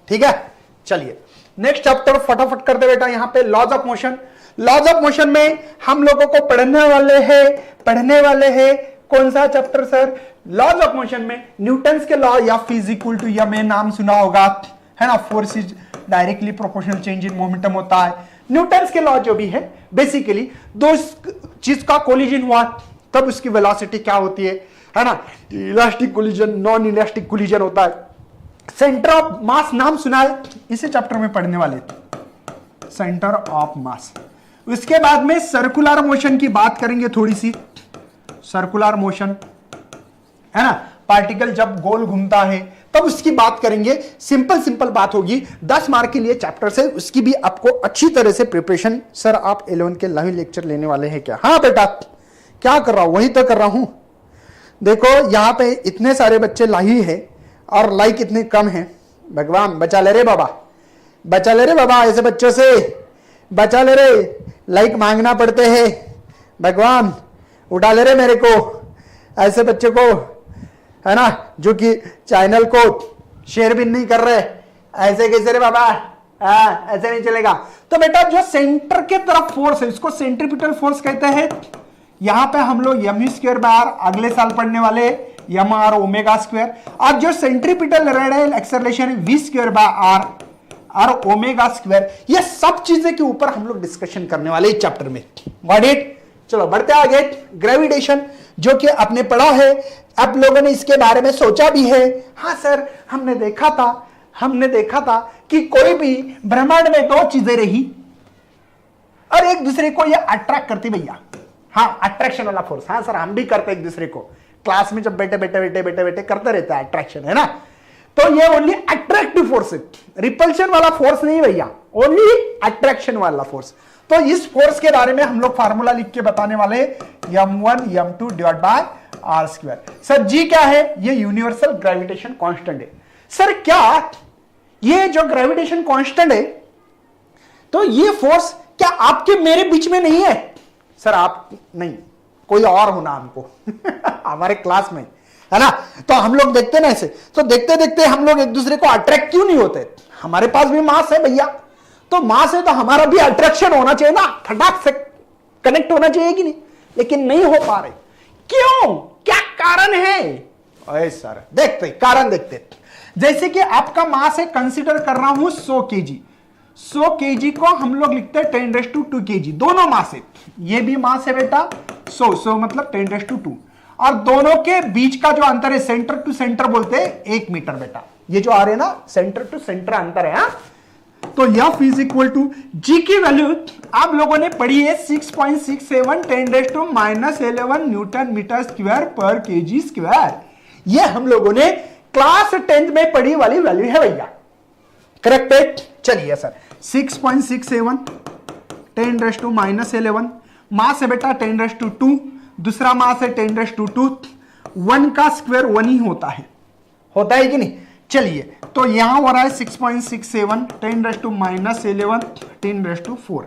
Speaker 1: ठीक है। चलिए नेक्स्ट चैप्टर फटाफट कर दे बेटा। यहां पे laws of motion, laws of motion में हम लोगों को पढ़ने वाले हैं कौन सा chapter sir? Laws of motion में न्यूटन्स के लॉ या फिजिकल टू, या मैं नाम सुना होगा है ना, force is directly proportional change in momentum होता है। न्यूटन्स के लॉ जो भी है बेसिकली दो चीज का कोलिजन हुआ तब उसकी वेलोसिटी क्या होती है ना, elastic collision, non elastic collision होता है। सेंटर ऑफ मास नाम सुना है, इसे चैप्टर में पढ़ने वाले थे, सेंटर ऑफ मास। उसके बाद में सर्कुलर मोशन की बात करेंगे थोड़ी सी, सर्कुलर मोशन है ना, पार्टिकल जब गोल घूमता है तब उसकी बात करेंगे। सिंपल बात होगी, 10 मार्क के लिए चैप्टर से, उसकी भी आपको अच्छी तरह से प्रिपरेशन। सर आप 11 के लाइव लेक्चर लेने वाले हैं क्या? हाँ बेटा, क्या कर रहा हूं? वही तो कर रहा हूं। देखो यहाँ पे इतने सारे बच्चे लाइव है और लाइक इतने कम है। भगवान बचा ले रे बाबा, बचा ले रे बाबा, ऐसे बच्चों से बचा ले रे, लाइक मांगना पड़ते हैं। भगवान उठा ले रे मेरे को, ऐसे बच्चे को है ना, जो कि चैनल को शेयर भी नहीं कर रहे। ऐसे कैसे रे बाबा? ऐसे नहीं चलेगा। तो बेटा जो सेंटर के तरफ फोर्स है इसको सेंट्रीपिटल फोर्स कहते हैं। यहां पे हम लोग mv²/r अगले साल पढ़ने वाले, m r ओमेगा स्क्वायर। और जो सेंट्रीपिटल रेडियल एक्सेलरेशन है v²/r और ओमेगा स्क्वायर, ये सब चीजें के ऊपर हम लोग डिस्कशन करने वाले इस चैप्टर में। Got it? चलो बढ़ते आगे। ग्रेविटेशन जो कि आपने पढ़ा है, आप लोगों ने इसके बारे में सोचा भी है। हाँ सर, हमने देखा था कि कोई भी ब्रह्मांड में 2 चीजें रही और एक दूसरे को ये अट्रैक्ट करती भैया। हाँ, अट्रैक्शन वाला फोर्स। हाँ सर, हम भी करते एक दूसरे को, क्लास में जब बैठे करते रहता है अट्रैक्शन, है ना। तो ये ओनली अट्रैक्टिव फोर्स है, रिपल्शन वाला फोर्स नहीं भैया, ओनली अट्रैक्शन वाला फोर्स। तो इस फोर्स के बारे में हम लोग फार्मूला लिख के बताने वाले, m1 m2 divide by r²। Sir जी क्या है? ये यूनिवर्सल ग्रेविटेशन कांस्टेंट है। सर क्या ये जो ग्रेविटेशन कांस्टेंट है, तो ये फोर्स क्या आपके मेरे बीच में नहीं है? सर आप नहीं, कोई और होना हमको हमारे क्लास में, है ना। तो हम लोग देखते ना ऐसे, तो देखते देखते हम लोग एक दूसरे को अट्रैक्ट क्यों नहीं होते? हमारे पास भी मास है भैया, तो मास है तो हमारा भी अट्रैक्शन होना चाहिए ना, फटाक से कनेक्ट होना चाहिए कि नहीं, लेकिन नहीं हो पा रहे। क्यों? क्या कारण है? अरे सर देखते कारण देखते, जैसे कि आपका मास है, कंसीडर कर रहा हूं 100 केजी, 100 केजी को हम लोग लिखते हैं 10⁻²kg, दोनों मास है। ये भी मास है बेटा 100 मतलब 10⁻²। और दोनों के बीच का जो अंतर है सेंटर टू सेंटर बोलते हैं 1 मीटर बेटा। ये जो आ रहे हैं ना सेंटर टू सेंटर अंतर है। हाँ? तो F इज इक्वल टू जी की वैल्यू आप लोगों ने पढ़ी है 6.67 10⁻11 न्यूटन मीटर स्क्वायर पर केजी स्क्वायर। ये हम लोगों ने क्लास 10th में पढ़ी वाली वैल्यू है भैया, करेक्ट है। चलिए सर 6.67 10⁻11 मास है बेटा 10⁻2, दूसरा मास है 10⁻2, 1 का स्क्वायर 1 ही होता है कि नहीं। चलिए तो यहां हो रहा है 6.67 10⁻11 10⁻4,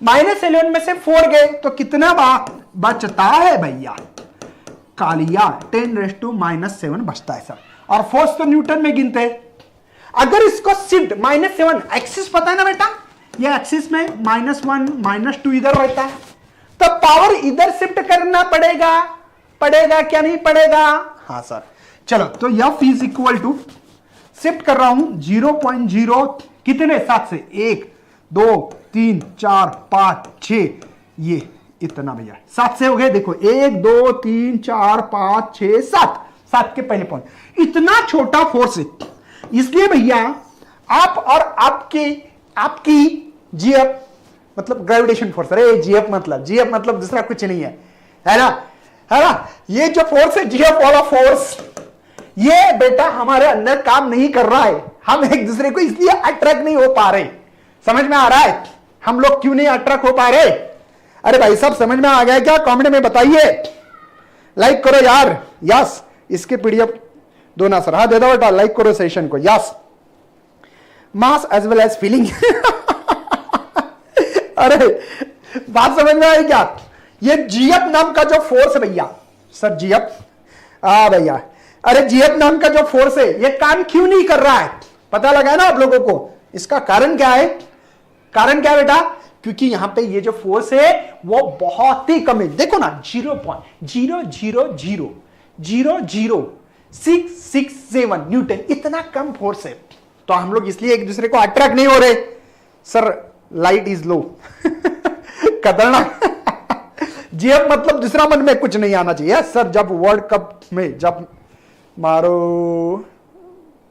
Speaker 1: -11 में से 4 गए तो कितना बचता है भैया, कालिया 10⁻7 बचता है सर। और फोर्स तो न्यूटन में गिनते हैं। अगर इसको शिफ्ट -7 एक्सिस पता है ना बेटा, ये एक्सिस में -1 -2 इधर रहता है, तो पावर इधर शिफ्ट करना पड़ेगा क्या नहीं पड़ेगा। हाँ सर। चलो तो F is equal to shift कर रहा हूं 0.0 कितने 7 से 1 2 3 4 5 6 ये इतना भैया 7 से हो गए। देखो 1 2 3 4 5 6 7 के पहले पॉइंट, इतना छोटा फोर्स है। इसलिए भैया आप और आपकी जीएफ मतलब ग्रेविटेशन फोर्स, अरे जीएफ मतलब दूसरा कुछ नहीं है ना। ये जो फोर्स है जीएफ वाला फोर्स, ये बेटा हमारे अंदर काम नहीं कर रहा है। हम एक दूसरे को इसलिए अट्रैक्ट नहीं हो पा रहे। समझ में आ रहा है हम लोग क्यों नहीं अट्रैक्ट हो पा रहे? अरे भाई साहब समझ में आ गया क्या? कमेंट में बताइए, लाइक करो यार। यस, इसके पीडीएफ दो ना सर। हाँ दे दो बेटा, लाइक करो सेशन को। Yes, mass as well as feeling. अरे बात समझ में आई क्या? ये जीएफ नाम का जो फोर्स है भैया, सर जीएफ, भैया अरे जीएफ नाम का जो फोर्स है ये काम क्यों नहीं कर रहा है? पता लगा है ना आप लोगों को? इसका कारण क्या है? कारण क्या बेटा? क्योंकि यहां पे ये जो फोर्स है वो बहुत ही कम है। देखो ना 0.000000667 न्यूटन, इतना कम फोर्स है। तो हम लोग इसलिए एक दूसरे को अट्रैक्ट नहीं हो रहे। Sir light is low. खतरनाक। जीएफ मतलब दूसरा मन में कुछ नहीं आना चाहिए सर। जब वर्ल्ड कप में जब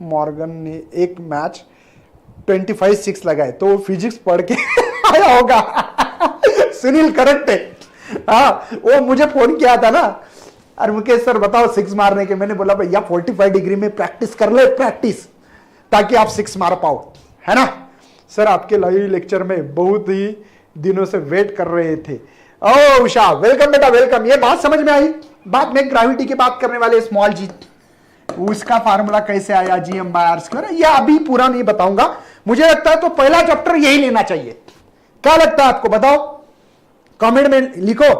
Speaker 1: मॉर्गन ने एक मैच 25-6 लगाए तो फिजिक्स पढ़ के आया होगा। सुनील करेक्ट है। हाँ वो मुझे फोन किया था ना, अरे मुकेश सर बताओ 6 मारने के। मैंने बोला भैया 45 डिग्री में प्रैक्टिस कर ले, प्रैक्टिस, ताकि आप 6 मार पाओ, है ना। सर आपके लाइव लेक्चर में बहुत ही दिनों से वेट कर रहे थे। ओ उषा वेलकम बेटा, वेलकम। ये बात समझ में आई? बाद में ग्रेविटी की बात करने वाले स्मॉल जी, उसका फार्मूला कैसे आया G/r², ये अभी पूरा नहीं बताऊंगा। मुझे लगता है तो पहला चैप्टर यही लेना चाहिए। क्या लगता है आपको? बताओ, कमेंट में लिखो।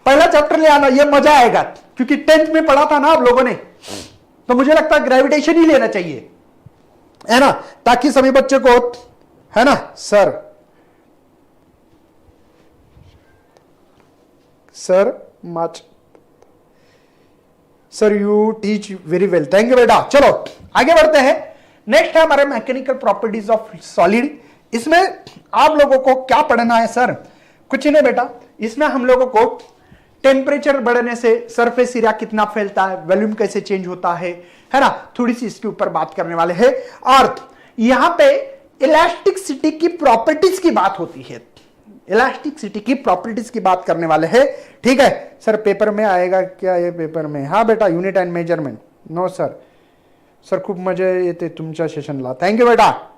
Speaker 1: पहला चैप्टर ले आना, ये मजा आएगा। क्योंकि 10th में पढ़ा था ना आप लोगों ने, तो मुझे लगता है ग्रेविटेशन ही लेना चाहिए, है ना, ताकि सभी बच्चों को, है ना। Sir much sir you teach very well, thank you बेटा। चलो आगे बढ़ते हैं। नेक्स्ट है हमारे मैकेनिकल प्रॉपर्टीज ऑफ सॉलिड। इसमें आप लोगों को क्या पढ़ना है सर? कुछ नहीं बेटा, इसमें हम लोगों को टेम्परेचर बढ़ने से सरफेस एरिया कितना फैलता है, वॉल्यूम कैसे चेंज होता है ना, थोड़ी सी इसके ऊपर बात करने वाले हैं। और यहां पे इलास्टिसिटी की प्रॉपर्टीज की बात होती है, इलास्टिसिटी की प्रॉपर्टीज की बात करने वाले हैं। ठीक है सर, पेपर में आएगा क्या ये? पेपर में हाँ बेटा, unit and measurement. No sir खूप मजा येते तुमच्या सेशनला, थँक्यू बेटा,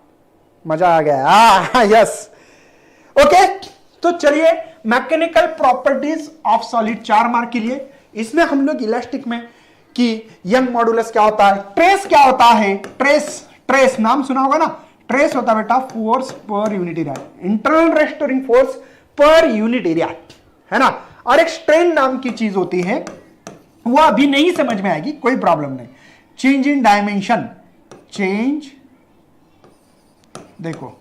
Speaker 1: मजा आ गया। Yes okay. तो चलिए mechanical properties of solid 4 mark के लिए। इसमें हम लोग इलास्टिक में कि यंग मॉडुलस क्या होता है, ट्रेस क्या होता है, ट्रेस नाम सुना होगा ना। ट्रेस होता है बेटा force per unit area, internal restoring force per unit area, है ना। और एक स्ट्रेन नाम की चीज होती है, वो अभी नहीं समझ में आएगी, कोई प्रॉब्लम नहीं। चेंज इन डायमेंशन, चेंज देखो,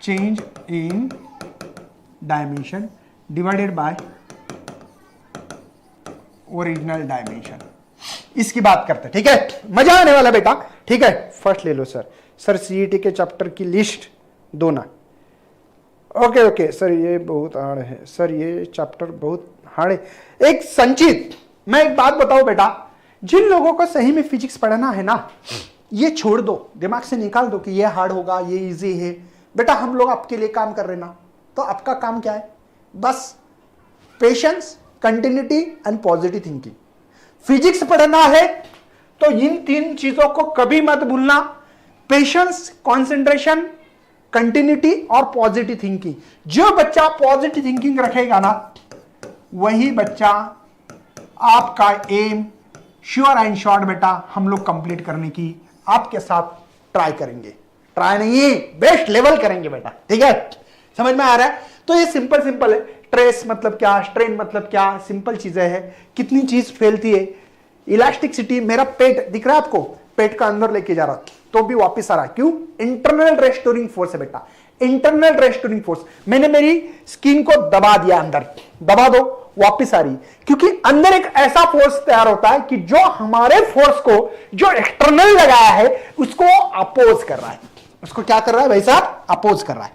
Speaker 1: change in dimension divided by original dimension, इसकी बात करते हैं। ठीक है, मजा आने वाला बेटा। ठीक है, फर्स्ट ले लो सर सीईटी के चैप्टर की लिस्ट दो ना। ओके सर, ये बहुत हार्ड है सर, ये चैप्टर बहुत हाड़े एक संचित। मैं एक बात बताऊं बेटा, जिन लोगों को सही में फिजिक्स पढ़ना है ना, ये छोड़ दो, दिमाग से निकाल दो कि ये हार्ड होगा ये इजी है। बेटा हम लोग आपके लिए काम कर रहे ना, तो आपका काम क्या है? बस patience, continuity and positive thinking. Physics पढ़ना है तो इन 3 चीजों को कभी मत भूलना, पेशेंस, कंसंट्रेशन, कंटिन्यूटी और पॉजिटिव थिंकिंग। जो बच्चा पॉजिटिव थिंकिंग रखेगा ना, वही बच्चा आपका एम श्योर एंड शॉर्ट बेटा हम लोग कंप्लीट करने की आपके साथ ट्राई करेंगे। ट्राई नहीं, बेस्ट लेवल करेंगे बेटा, ठीक है? समझ में आ रहा है? तो ये सिंपल सिंपल है। ट्रेस मतलब क्या, स्ट्रेन मतलब क्या, सिंपल चीजें है। कितनी चीज फैलती है, इलास्टिसिटी। मेरा पेट दिख रहा है आपको, पेट का अंदर लेके जा रहा तो भी वापस आ रहा, क्यों? इंटरनल रेस्टोरिंग फोर्स है बेटा, इंटरनल रेस्टोरिंग फोर्स। मैंने मेरी स्किन को दबा दिया, अंदर दबा दो, वापस आ रही, क्योंकि अंदर एक ऐसा फोर्स तैयार होता है कि जो हमारे फोर्स को जो एक्सटर्नल लगाया है उसको अपोज कर रहा है। उसको क्या कर रहा है भाई साहब? अपोज कर रहा है।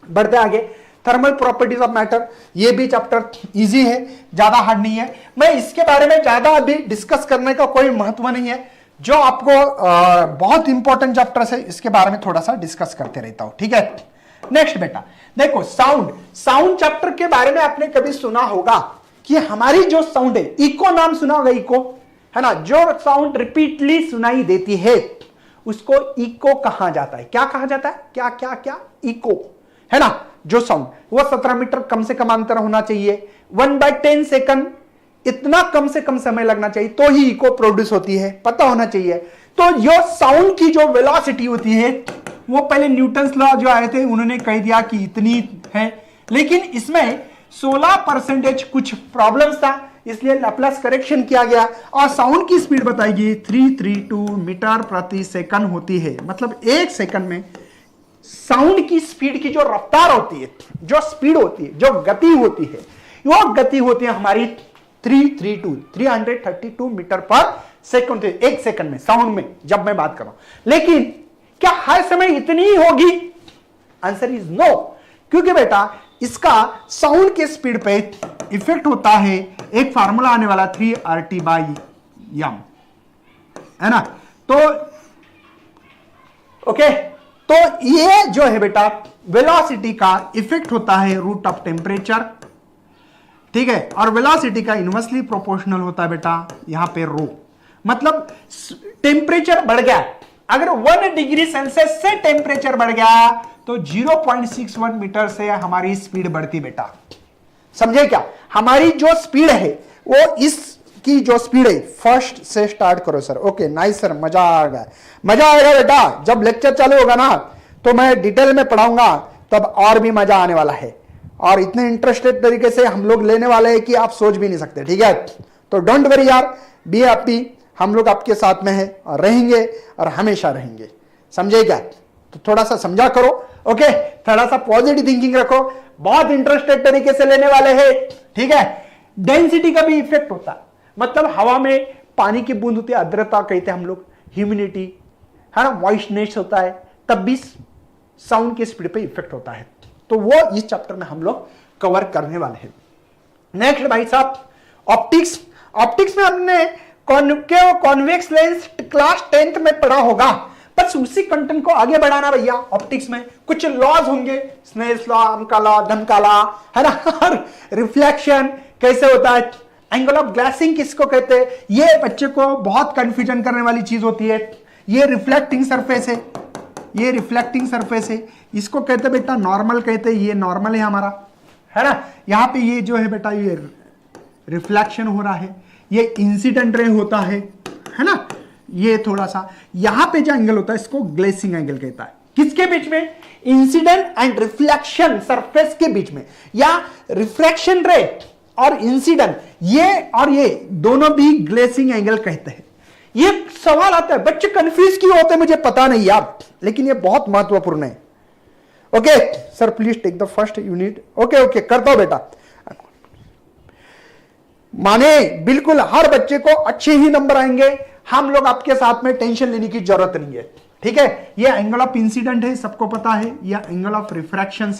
Speaker 1: बढ़ते आगे, थर्मल प्रॉपर्टीज ऑफ मैटर। ये भी चैप्टर इजी है, ज्यादा हार्ड नहीं है। मैं इसके बारे में ज्यादा अभी डिस्कस करने का कोई महत्व नहीं है। जो आपको बहुत इंपॉर्टेंट चैप्टर है, इसके बारे में थोड़ा सा डिस्कस करते रहता हूं, ठीक है? नेक्स्ट बेटा देखो, साउंड चैप्टर के बारे में आपने कभी सुना होगा कि हमारी जो साउंड है, इको नाम सुना होगा, इको है ना? जो साउंड रिपीटली सुनाई देती है उसको इको कहा जाता है। क्या कहा जाता है? क्या क्या क्या? इको, है ना? जो साउंड वो 17 मीटर कम से कम अंतर होना चाहिए, 1/10 सेकंड, इतना कम से कम समय लगना चाहिए तो ही इको प्रोड्यूस होती है, पता होना चाहिए। तो जो साउंड की जो वेलोसिटी होती है, वो पहले न्यूटन्स लॉ जो आए थे उन्होंने कह दिया कि इतनी है, लेकिन इसमें 16% कुछ प्रॉब्लम्स था, इसलिए लैप्लास करेक्शन किया गया और साउंड की स्पीड बताएगी 332 मीटर प्रति सेकंड होती है। मतलब 1 सेकंड में साउंड की स्पीड की जो रफ्तार होती है, जो स्पीड होती है, जो गति होती है, वो गति होती है हमारी 332 मीटर पर सेकंड, 1 सेकंड में, साउंड में जब मैं बात कर रहा हूं। लेकिन क्या हर समय इतनी ही होगी? आंसर इज नो, क्योंकि बेटा इसका साउंड के स्पीड पे इफेक्ट होता है, एक फार्मूला आने वाला 3RT/m, है ना? तो ओके, तो ये जो है बेटा वेलोसिटी का इफेक्ट होता है रूट ऑफ टेम्परेचर, ठीक है? और वेलोसिटी का इनवर्सली प्रोपोर्शनल होता है बेटा यहां पे रो। मतलब टेम्परेचर बढ़ गया, अगर 1 डिग्री सेल्सियस से टेम्परेचर बढ़ गया तो 0.61 मीटर से हमारी स्पीड बढ़ती बेटा। समझे क्या? हमारी जो स्पीड है वो इसकी जो स्पीड है, फर्स्ट से स्टार्ट करो सर। ओके नाइस सर, मजा आ गया, मजा आएगा बेटा। जब लेक्चर चालू होगा ना तो मैं डिटेल में पढ़ाऊंगा, तब और भी मजा आने वाला है, और इतने इंटरेस्टेड तरीके से हम लोग लेने वाले हैं कि आप सोच भी नहीं सकते, ठीक है? तो डोंट वरी यार, बी हैप्पी, हम लोग आपके साथ में हैं और रहेंगे और हमेशा रहेंगे। समझे क्या? तो थोड़ा सा समझा करो, ओके? थोड़ा सा पॉजिटिव थिंकिंग रखो, बहुत इंटरेस्टेड तरीके से लेने वाले हैं, ठीक है? डेंसिटी का भी इफेक्ट होता है, मतलब हवा में पानी की बूंद होती है, आर्द्रता कहते हैं हम लोग, ह्यूमिडिटी, है ना, मॉइस्टनेस होता है, तब भी साउंड की स्पीड पे इफेक्ट होता है। तो वो इस चैप्टर में हम लोग कवर करने वाले हैं। नेक्स्ट भाई साहब, ऑप्टिक्स। ऑप्टिक्स में हमने concave convex lens class 10th में पढ़ा होगा, बस उसी कंटेंट को आगे बढ़ाना भैया। ऑप्टिक्स में कुछ लॉज होंगे, स्नेल्स लॉ, अमका लॉ, धमका लॉ, है ना, रिफ्लेक्शन कैसे होता है, एंगल ऑफ ग्लासिंग किसको कहते हैं, ये बच्चे को बहुत कंफ्यूजन करने वाली चीज होती है। ये रिफ्लेक्टिंग सरफेस है, ये रिफ्लेक्टिंग सरफेस है, इसको कहते बेटा नॉर्मल कहते हैं, ये नॉर्मल है हमारा, है ना? यहाँ पे ये जो है बेटा ये रिफ्लेक्शन हो रहा है, ये इंसिडेंट रे होता है ना? ये थोड़ा सा यहां पे जो एंगल होता है इसको ग्लेसिंग एंगल कहता है। किसके बीच में? इंसिडेंट एंड रिफ्लेक्शन सरफेस के बीच में, या रिफ्रैक्शन रेट और इंसिडेंट, ये और ये दोनों भी ग्लेसिंग एंगल कहते हैं। ये सवाल आता है, बच्चे कंफ्यूज क्यों होते हैं मुझे पता नहीं यार, लेकिन ये बहुत महत्वपूर्ण है। Okay sir please take the first unit. Okay करता हूं बेटा। माने बिल्कुल हर बच्चे को अच्छे ही नंबर आएंगे, हम लोग आपके साथ में टेंशन लेने की जरूरत नहीं है, ठीक है? ये एंगल ऑफ इंसिडेंट है, सबको पता है, या एंगल ऑफ रिफ्रैक्शन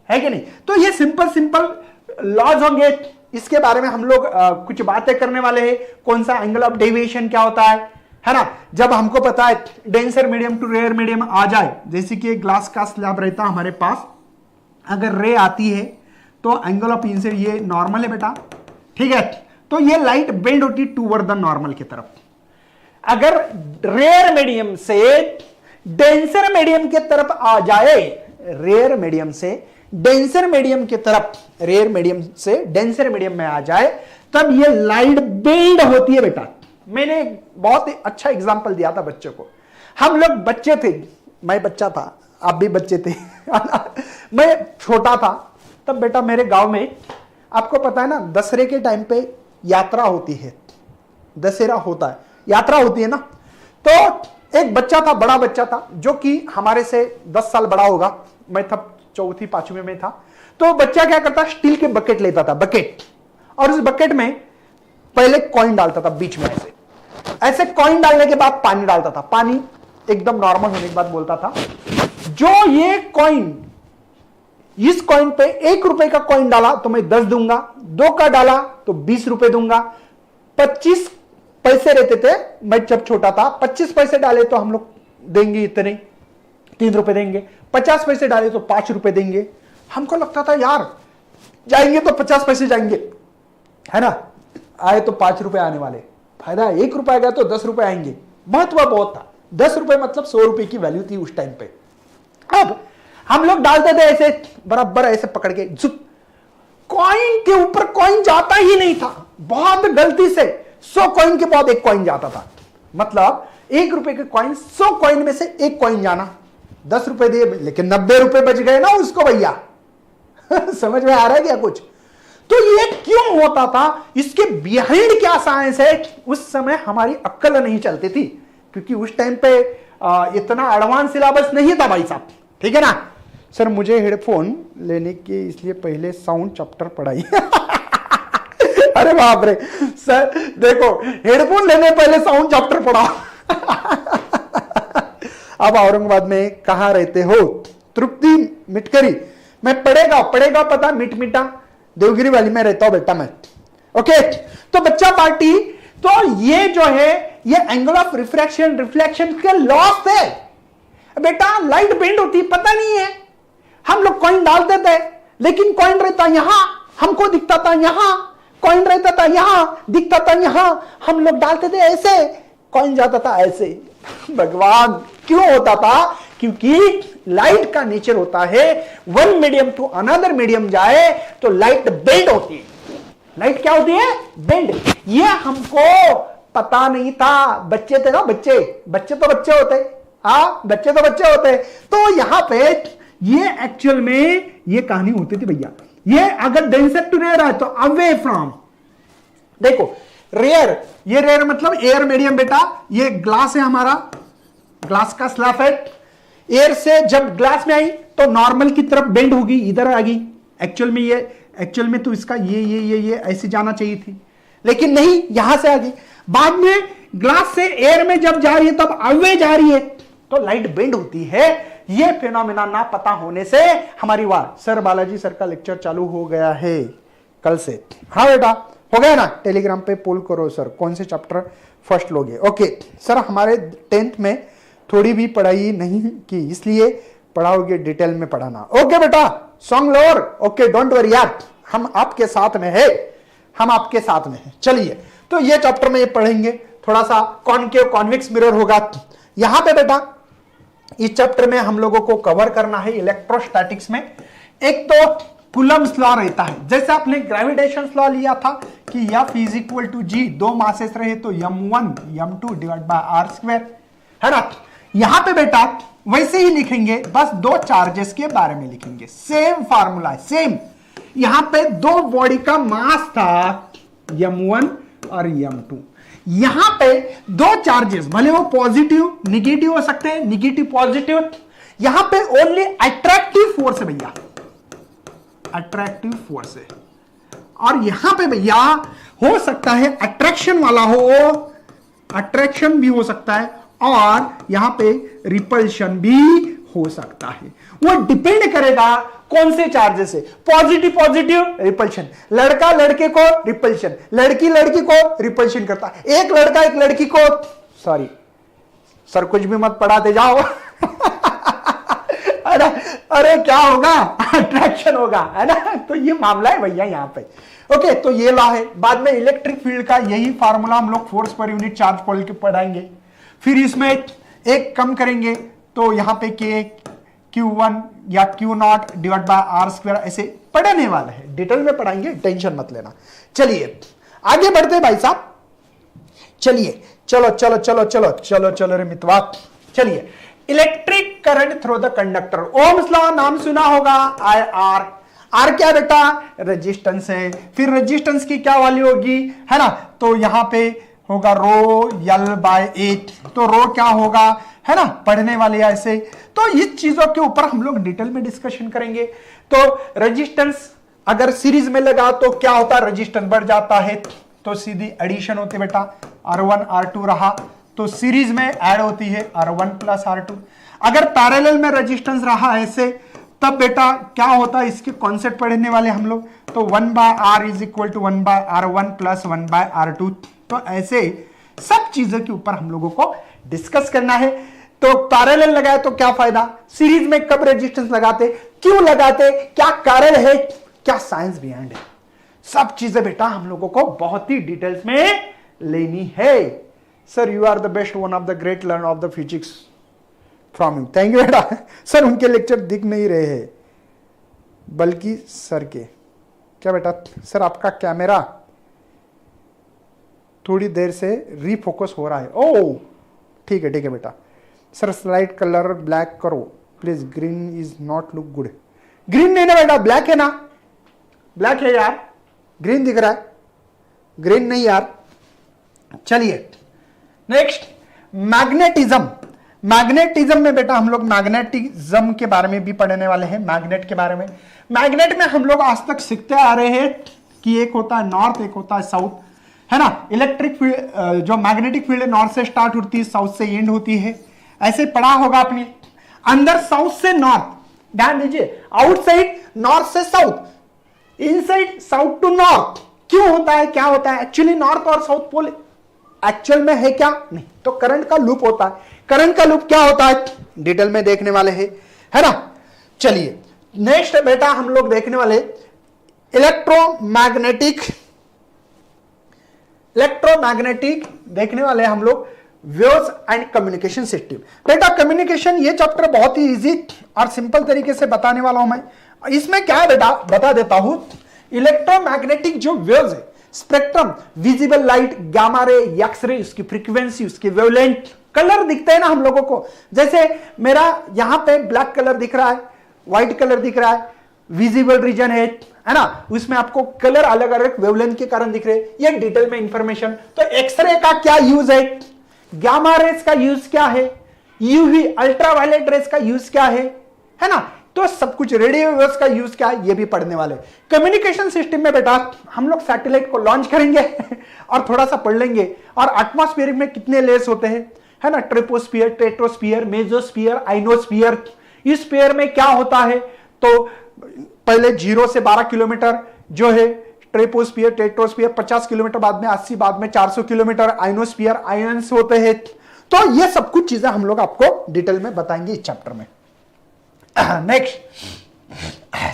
Speaker 1: है कि नहीं? तो ये सिंपल लॉज होंगे, इसके बारे में हम लोग कुछ बातें करने वाले हैं। कौन सा एंगल ऑफ डेविएशन क्या होता है ना। जब हमको पता है denser medium to rare medium आ जाए, जैसे कि ग्लास का स्लैब रहता हमारे पास, अगर रे आती है तो एंगल ऑफ इंसिडेंस ये नॉर्मल है बेटा, ठीक है, तो ये लाइट बेंड होती है टूवर्ड द नॉर्मल की तरफ। अगर रेयर मीडियम से डेंसर मीडियम की तरफ आ जाए, रेयर मीडियम से डेंसर मीडियम की तरफ, रेयर मीडियम से डेंसर मीडियम में आ जाए, तब ये लाइट बेंड होती है बेटा। मैंने बहुत ही अच्छा एग्जांपल दिया था बच्चों को। हम लोग बच्चे थे, मैं बच्चा था, आप भी बच्चे थे मैं छोटा था तब बेटा मेरे गांव में, आपको पता है ना, दशहरे के टाइम पे यात्रा होती है, दशहरा होता है, यात्रा होती है ना। तो एक बच्चा था, बड़ा बच्चा था, जो कि हमारे से 10 साल बड़ा होगा, मैं तब चौथी पांचवी में था। तो बच्चा क्या करता, स्टील के बकेट लेता था, बकेट, और उस बकेट में पहले कॉइन डालता था बीच में, ऐसे ऐसे कॉइन डालने के बाद पानी डालता था। पानी एकदम नॉर्मल होने के बाद बोलता था, जो ये कॉइन, इस कॉइन पे 1 रुपए का कॉइन डाला तो मैं 10 दूंगा, 2 का डाला तो 20 रुपए दूंगा। 25 पैसे रहते थे, मैं जब छोटा था, 25 पैसे डाले तो हम लोग देंगे इतने, 3 रुपए देंगे। 50 पैसे डाले तो 5 रुपए देंगे। हमको लगता था यार जाएंगे तो 50 पैसे जाएंगे, है ना, आए तो 5 रुपए आने वाले, फायदा 1 रुपया गया तो 10 रुपए आएंगे। महत्व बहुत था, 10 रुपए मतलब 100 रुपए की वैल्यू थी उस टाइम पे। अब हम लोग डालते थे ऐसे बराबर, ऐसे पकड़ के जुप, कॉइन के ऊपर कॉइन जाता ही नहीं था, बहुत गलती से 100 कॉइन के बाद 1 कॉइन जाता था। मतलब 1 रुपए के कॉइन, 100 कॉइन में से 1 कॉइन जाना, 10 रुपए दिए लेकिन 90 रुपए बच गए ना उसको भैया समझ में आ रहा है क्या कुछ। तो ये क्यों होता था, इसके बिहाइंड क्या साइंस है, उस समय हमारी अक्ल नहीं चलती थी, क्योंकि उस टाइम पे इतना एडवांस सिलेबस नहीं था भाई साहब, ठीक है ना। सर मुझे हेडफोन लेने के इसलिए पहले साउंड चैप्टर पढ़ाई अरे बाप रे सर, देखो हेडफोन लेने पहले साउंड चैप्टर पढ़ा अब औरंगाबाद में कहां रहते हो, तृप्ति मिटकरी, मैं पढ़ेगा पता, मिट मिटा, देवगिरी वाली में रहता हूं बेटा मैं, ओके। तो बच्चा पार्टी, तो ये जो है ये एंगल ऑफ रिफ्लेक्शन के लॉस थे बेटा। लाइट बेंड होती पता नहीं है, हम लोग कॉइन डालते थे लेकिन कॉइन रहता यहां, हमको दिखता था यहां, कॉइन रहता था यहां, दिखता था यहां, हम लोग डालते थे ऐसे, कॉइन जाता था ऐसे। भगवान क्यों होता था, क्योंकि लाइट का नेचर होता है one medium to another medium जाए तो लाइट बेंड होती है। लाइट क्या होती है, बेंड। ये हमको पता नहीं था, बच्चे थे ना, बच्चे तो बच्चे होते, बच्चे तो बच्चे होते। तो यहां पे ये एक्चुअल में ये कहानी होती थी भैया। ये अगर डेंसर टू रेयर है तो अवे फ्रॉम, देखो रेयर, ये रेयर मतलब एयर मीडियम बेटा, ये ग्लास है हमारा, ग्लास का स्लैब है, एयर से जब ग्लास में आई तो नॉर्मल की तरफ बेंड होगी, इधर आ गई। एक्चुअल में तो इसका ये ऐसे जाना चाहिए थी, लेकिन नहीं, यहां से आ गई। बाद में ग्लास से एयर में जब जा रही है तब अवे जा रही है तो लाइट बेंड होती है। ये फिनोमेना ना पता होने से हमारी वार, सर बालाजी सर का लेक्चर चालू हो गया है कल से, हाँ बेटा हो गया ना, टेलीग्राम पे पोल करो सर कौन से चैप्टर फर्स्ट लोगे। ओके सर, हमारे 10th में थोड़ी भी पढ़ाई नहीं की, इसलिए पढ़ाओगे, डिटेल में पढ़ाना। ओके बेटा, song lower, okay don't worry यार, हम आपके साथ में है, हम आपके साथ में है। चलिए, तो ये चैप्टर में ये पढ़ेंगे, थोड़ा सा कॉनकेव कॉन्वेक्स मिरर होगा यहां पे बेटा। इस चैप्टर में हम लोगों को कवर करना है इलेक्ट्रोस्टैटिक्स में। एक तो कूलम्ब्स लॉ रहता है, जैसे आपने ग्रेविटेशन लॉ लिया था कि F is equal to G, 2 masses रहे तो m1 m2 divide by r square, है ना। यहां पे बेटा वैसे ही लिखेंगे, बस 2 चार्जेस के बारे में लिखेंगे, सेम फार्मूला है, सेम। यहां पे 2 बॉडी का मास था m1 और m2, यहां पे 2 चार्जेस, भले वो पॉजिटिव निगेटिव हो सकते हैं, निगेटिव पॉजिटिव, यहां पे ओनली अट्रैक्टिव फोर्स है भैया, अट्रैक्टिव फोर्स है। और यहां पे भैया हो सकता है अट्रैक्शन वाला हो, अट्रैक्शन भी हो सकता है, और यहां पे रिपल्शन भी हो सकता है। वो डिपेंड करेगा कौन से चार्जेस से, पॉजिटिव पॉजिटिव रिपल्शन, लड़का लड़के को रिपल्शन, लड़की लड़की को रिपल्शन करता है, एक लड़का एक लड़की को, सॉरी सर कुछ भी मत पढ़ाते जाओ अरे क्या होगा, अट्रैक्शन होगा, है ना। तो ये मामला है भैया यहाँ पे। ओके, तो ये लॉ है। बाद में इलेक्ट्रिक फील्ड का यही फार्मूला हम लोग force per unit charge Paul के पढ़ाएंगे। फिर इसमें एक कम करेंगे तो यहाँ पे के Q1 या Q0 divide by are square ऐसे पढ़ने वाला है, डिटेल में पढ़ाएंगे, टेंशन मत लेना। चलिए आगे बढ़ते भाई साहब, चलिए चलो चलो चलो चलो चलो चलो रे मितवा, चलिए electric current through the conductor, Ohm's law नाम सुना होगा, आई आर। आर क्या बेटा, रेजिस्टेंस है। फिर रेजिस्टेंस की क्या वैल्यू होगी, है ना, तो यहां पे होगा रो यल बाय 8, तो रो क्या होगा, है ना, पढ़ने वाले ऐसे। तो इस चीजों के ऊपर हम लोग डिटेल में डिस्कशन करेंगे। तो रेजिस्टेंस अगर सीरीज में लगा तो क्या होता है, रेजिस्टेंस बढ़ जाता है, तो सीधी एडिशन होती है बेटा, R1 R2 रहा तो सीरीज में ऐड होती है R1 प्लस R2। अगर पैरेलल में रेजिस्टेंस रहा ऐसे, तब बेटा क्या होता है, इसके कॉन्सेप्ट पढ़ने वाले हम लोग, तो 1/R is equal to 1/R1 plus 1/R2। तो ऐसे सब चीजों के ऊपर हम लोगों को डिस्कस करना है। तो पैरेलल लगाए तो क्या फायदा, सीरीज में कब रेजिस्टेंस लगाते, क्यों लगाते, क्या कारण है, क्या साइंस बिहाइंड है, सब चीजें बेटा हम लोगों को बहुत ही डिटेल्स में लेनी है। Sir you are the best, one of the great learn of the physics from you, thank you बेटा। सर उनके लेक्चर दिख नहीं रहे हैं बल्कि सर के, क्या बेटा, सर आपका कैमरा थोड़ी देर से रीफोकस हो रहा है। ओह ठीक है बेटा। सर स्लाइड कलर ब्लैक करो please, green is not look good. Green नहीं ना बेटा, ब्लैक है ना, ब्लैक है यार, ग्रीन दिख रहा है, ग्रीन नहीं यार। चलिए नेक्स्ट, मैग्नेटिज्म। मैग्नेटिज्म में बेटा हम लोग मैग्नेटिज्म के बारे में भी पढ़ने वाले हैं, मैग्नेट के बारे में। मैग्नेट में हम लोग आज तक सीखते आ रहे हैं कि एक होता है नॉर्थ, एक होता है साउथ, है ना। इलेक्ट्रिक फील्ड जो मैग्नेटिक फील्ड नॉर्थ से स्टार्ट होती है, साउथ से एंड होती है, ऐसे पढ़ा होगा आपने। अंदर साउथ से नॉर्थ, ध्यान दीजिए, आउटसाइड नॉर्थ से south, inside south to north. क्यों होता है, क्या होता है, एक्चुअली नॉर्थ और साउथ पोल एक्चुअल में है क्या, नहीं, तो करंट का लूप होता है। करंट का लूप क्या होता है, डिटेल में देखने वाले हैं, है ना। चलिए नेक्स्ट बेटा हम लोग देखने वाले इलेक्ट्रोमैग्नेटिक देखने वाले हम लोग वेव्स एंड कम्युनिकेशन सिस्टम। बेटा कम्युनिकेशन ये चैप्टर बहुत ही इजी और सिंपल तरीके से बताने वाला हूं मैं। इसमें क्या है बेटा, बता देता हूं। इलेक्ट्रोमैग्नेटिक जो वेव्स है, spectrum, visible light, gamma ray, X ray, उसकी फ्रीक्वेंसी, उसकी वेवलेंथ, कलर दिखते हैं ना हम लोगों को। जैसे मेरा यहां पे ब्लैक कलर दिख रहा है, व्हाइट कलर दिख रहा है, विजिबल रीजन है ना, उसमें आपको कलर अलग अलग वेवलेंथ के कारण दिख रहे हैं, ये डिटेल में इंफॉर्मेशन। तो एक्सरे का क्या यूज है, गामा रेस का यूज क्या है, यूवी अल्ट्रावायलेट रेस का यूज क्या है ना, तो सब कुछ, रेडियो वेव्स का यूज क्या है, ये भी पढ़ने वाले। कम्युनिकेशन सिस्टम में बेटा हम लोग सैटेलाइट को लॉन्च करेंगे और थोड़ा सा पढ़ लेंगे। और एटमॉस्फेयर में कितने लेयर्स होते हैं, है ना, ट्रिपोस्फियर, टेट्रोस्फियर, मेसोस्फियर, आइनोस्फियर। इस स्फीयर में क्या होता है, तो पहले 0 से 12 किलोमीटर जो है ट्रिपोस्फियर, टेट्रोस्फियर 50 किलोमीटर, बाद में 80, बाद में 400 किलोमीटर, आइनोस्फियर, आयंस होते हैं। तो ये सब कुछ चीजें हम लोग आपको डिटेल में बताएंगे इस चैप्टर में। Next,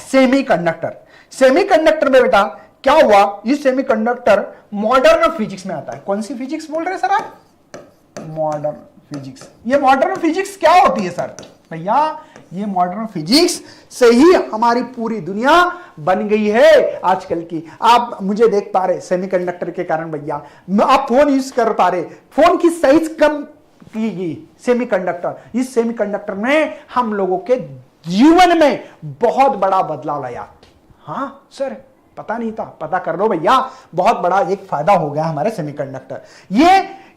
Speaker 1: semiconductor. सेमीकंडक्टर में बेटा क्या हुआ, ये सेमीकंडक्टर मॉडर्न फिजिक्स में आता है। कौन सी फिजिक्स बोल रहे हैं सर आप, मॉडर्न फिजिक्स। ये मॉडर्न फिजिक्स क्या होती है सर, भैया ये मॉडर्न फिजिक्स से ही हमारी पूरी दुनिया बन गई है आजकल की। आप मुझे देख पा रहे सेमीकंडक्टर के कारण भैया, आप फोन यूज कर पा रहे, फोन की साइज कम की गई सेमीकंडक्टर। इस सेमीकंडक्टर ने हम लोगों के जीवन में बहुत बड़ा बदलाव लाया। हाँ सर पता नहीं था, पता कर लो भैया, बहुत बड़ा एक फायदा हो गया हमारे सेमीकंडक्टर। ये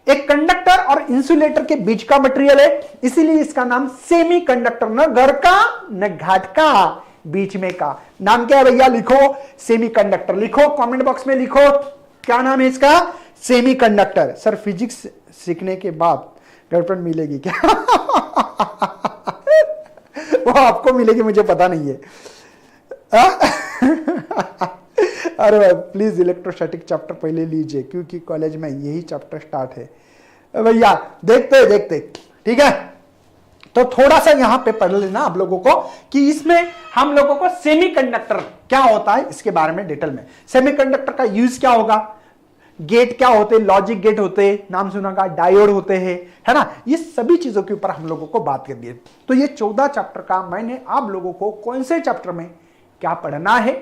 Speaker 1: एक कंडक्टर और इंसुलेटर के बीच का मटेरियल है, इसीलिए इसका नाम सेमीकंडक्टर, न घर का न घाट का, बीच में का। नाम क्या है भैया, लिखो सेमीकंडक्टर, लिखो कमेंट बॉक्स में, लिखो क्या नाम है इसका, सेमीकंडक्टर। सर फिजिक्स सीखने के बाद गर्लफ्रेंड मिलेगी क्या वो आपको मिलेगी, मुझे पता नहीं है। अरे भाई प्लीज इलेक्ट्रोस्टैटिक चैप्टर पहले लीजिए, क्योंकि कॉलेज में यही चैप्टर स्टार्ट है भैया। देखते ठीक है। तो थोड़ा सा यहां पे पढ़ लेना आप लोगों को कि इसमें हम लोगों को सेमीकंडक्टर क्या होता है इसके बारे में डिटेल में। सेमीकंडक्टर का यूज क्या होगा, गेट क्या होते, लॉजिक गेट होते, नाम सुना का, डायोड होते हैं, है ना। ये सभी चीजों के ऊपर हम लोगों को बात कर दी है। तो ये 14 चैप्टर का मैंने आप लोगों को कौन से चैप्टर में क्या पढ़ना है,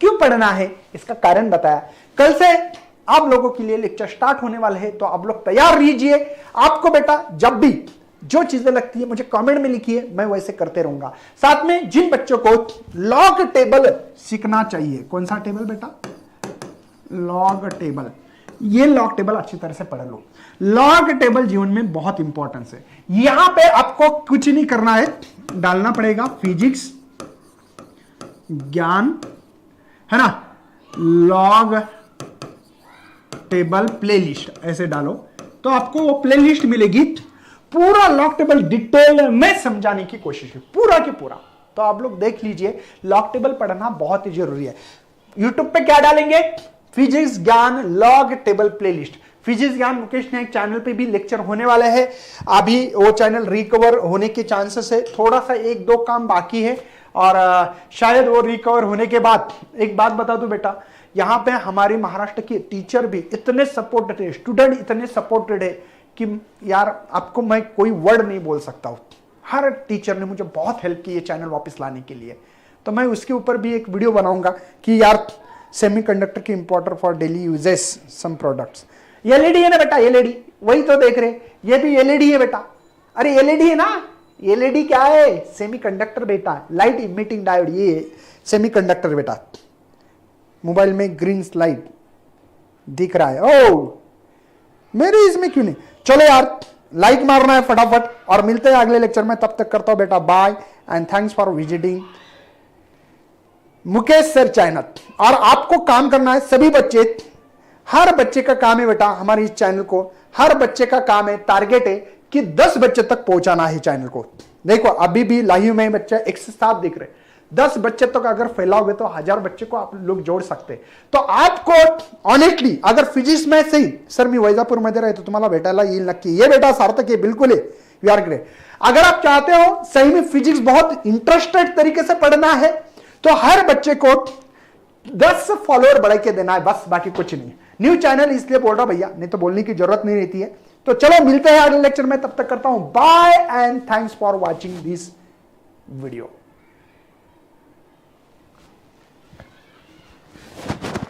Speaker 1: क्यों पढ़ना है, इसका कारण बताया। कल से आप लोगों के लिए लेक्चर स्टार्ट होने वाले हैं, तो आप लोग तैयार रहिए। आपको बेटा जब भी जो चीजें लगती है मुझे कमेंट में लिखिए, मैं वैसे करते रहूंगा। साथ में जिन बच्चों को लॉग टेबल सीखना चाहिए, कौन सा टेबल बेटा, लॉग टेबल, ये लॉग टेबल अच्छी तरह से पढ़ लो। लॉग टेबल जीवन में बहुत इंपॉर्टेंस है। यहां पे आपको कुछ नहीं करना है, डालना पड़ेगा फिजिक्स ज्ञान, है ना, लॉग टेबल प्लेलिस्ट, ऐसे डालो तो आपको वो प्लेलिस्ट मिलेगी। पूरा लॉग टेबल डिटेल में समझाने की कोशिश है, पूरा की पूरा। तो आप लोग देख लीजिए, लॉग टेबल पढ़ना बहुत ही जरूरी है। यूट्यूब पे क्या डालेंगे, फिजिक्स ज्ञान लॉग टेबल प्लेलिस्ट। फिजिक्स ज्ञान मुकेश नायक चैनल पे भी लेक्चर होने वाला है, अभी वो चैनल रिकवर होने के चांसेस है, थोड़ा सा 1-2 काम बाकी है, और शायद वो रिकवर होने के बाद। एक बात बता दूं बेटा, यहाँ पे हमारे महाराष्ट्र के टीचर भी इतने सपोर्टेड है, स्टूडेंट इतने सपोर्टेड है कि यार आपको मैं कोई वर्ड नहीं बोल सकता हूँ। हर टीचर ने मुझे बहुत हेल्प की है चैनल वापस लाने के लिए। तो मैं उसके ऊपर भी एक वीडियो बनाऊंगा कि यार सेमीकंडक्टर की important for daily uses some products. LED है ना बेटा, एलईडी वही तो देख रहे, ये भी एलईडी है बेटा। अरे एलईडी है ना, एलईडी क्या है, सेमीकंडक्टर बेटा, लाइट इमिटिंग डायोड, ये सेमीकंडक्टर बेटा। मोबाइल में ग्रीन लाइट दिख रहा है, ओ मेरे इसमें क्यों नहीं। चलो यार लाइक मारना है फटाफट, और मिलते हैं अगले लेक्चर में। तब तक करता हूं बेटा bye and thanks for visiting Mukesh sir channel. और आपको काम करना है, सभी बच्चे, हर बच्चे का काम है बेटा हमारे इस चैनल को, हर बच्चे का काम है, टारगेट है कि 10 बच्चे तक पहुंचाना है चैनल को। देखो अभी भी लाइव में बच्चे 107 दिख रहे, 10 बच्चे तक अगर फैलाओगे तो 1000 बच्चे को आप लोग जोड़ सकते। तो आपको ऑनेस्टली अगर फिजिक्स में सही, सर मी वैजापूर मध्ये राहतो, तुम्हाला भेटायला येईल नक्की, ये बेटा सार्थक है, बिल्कुल है, यू आर ग्रेट। अगर आप चाहते हो सही में फिजिक्स बहुत इंटरेस्टेड तरीके से पढ़ना है, तो हर बच्चे को 10 फॉलोअर बढ़ा के देना है, बस, बाकी कुछ नहीं। न्यू चैनल इसलिए बोल रहा भैया, नहीं तो बोलने की जरूरत नहीं रहती है। तो चलो मिलते हैं अगले लेक्चर में, तब तक करता हूं bye and thanks for watching this video.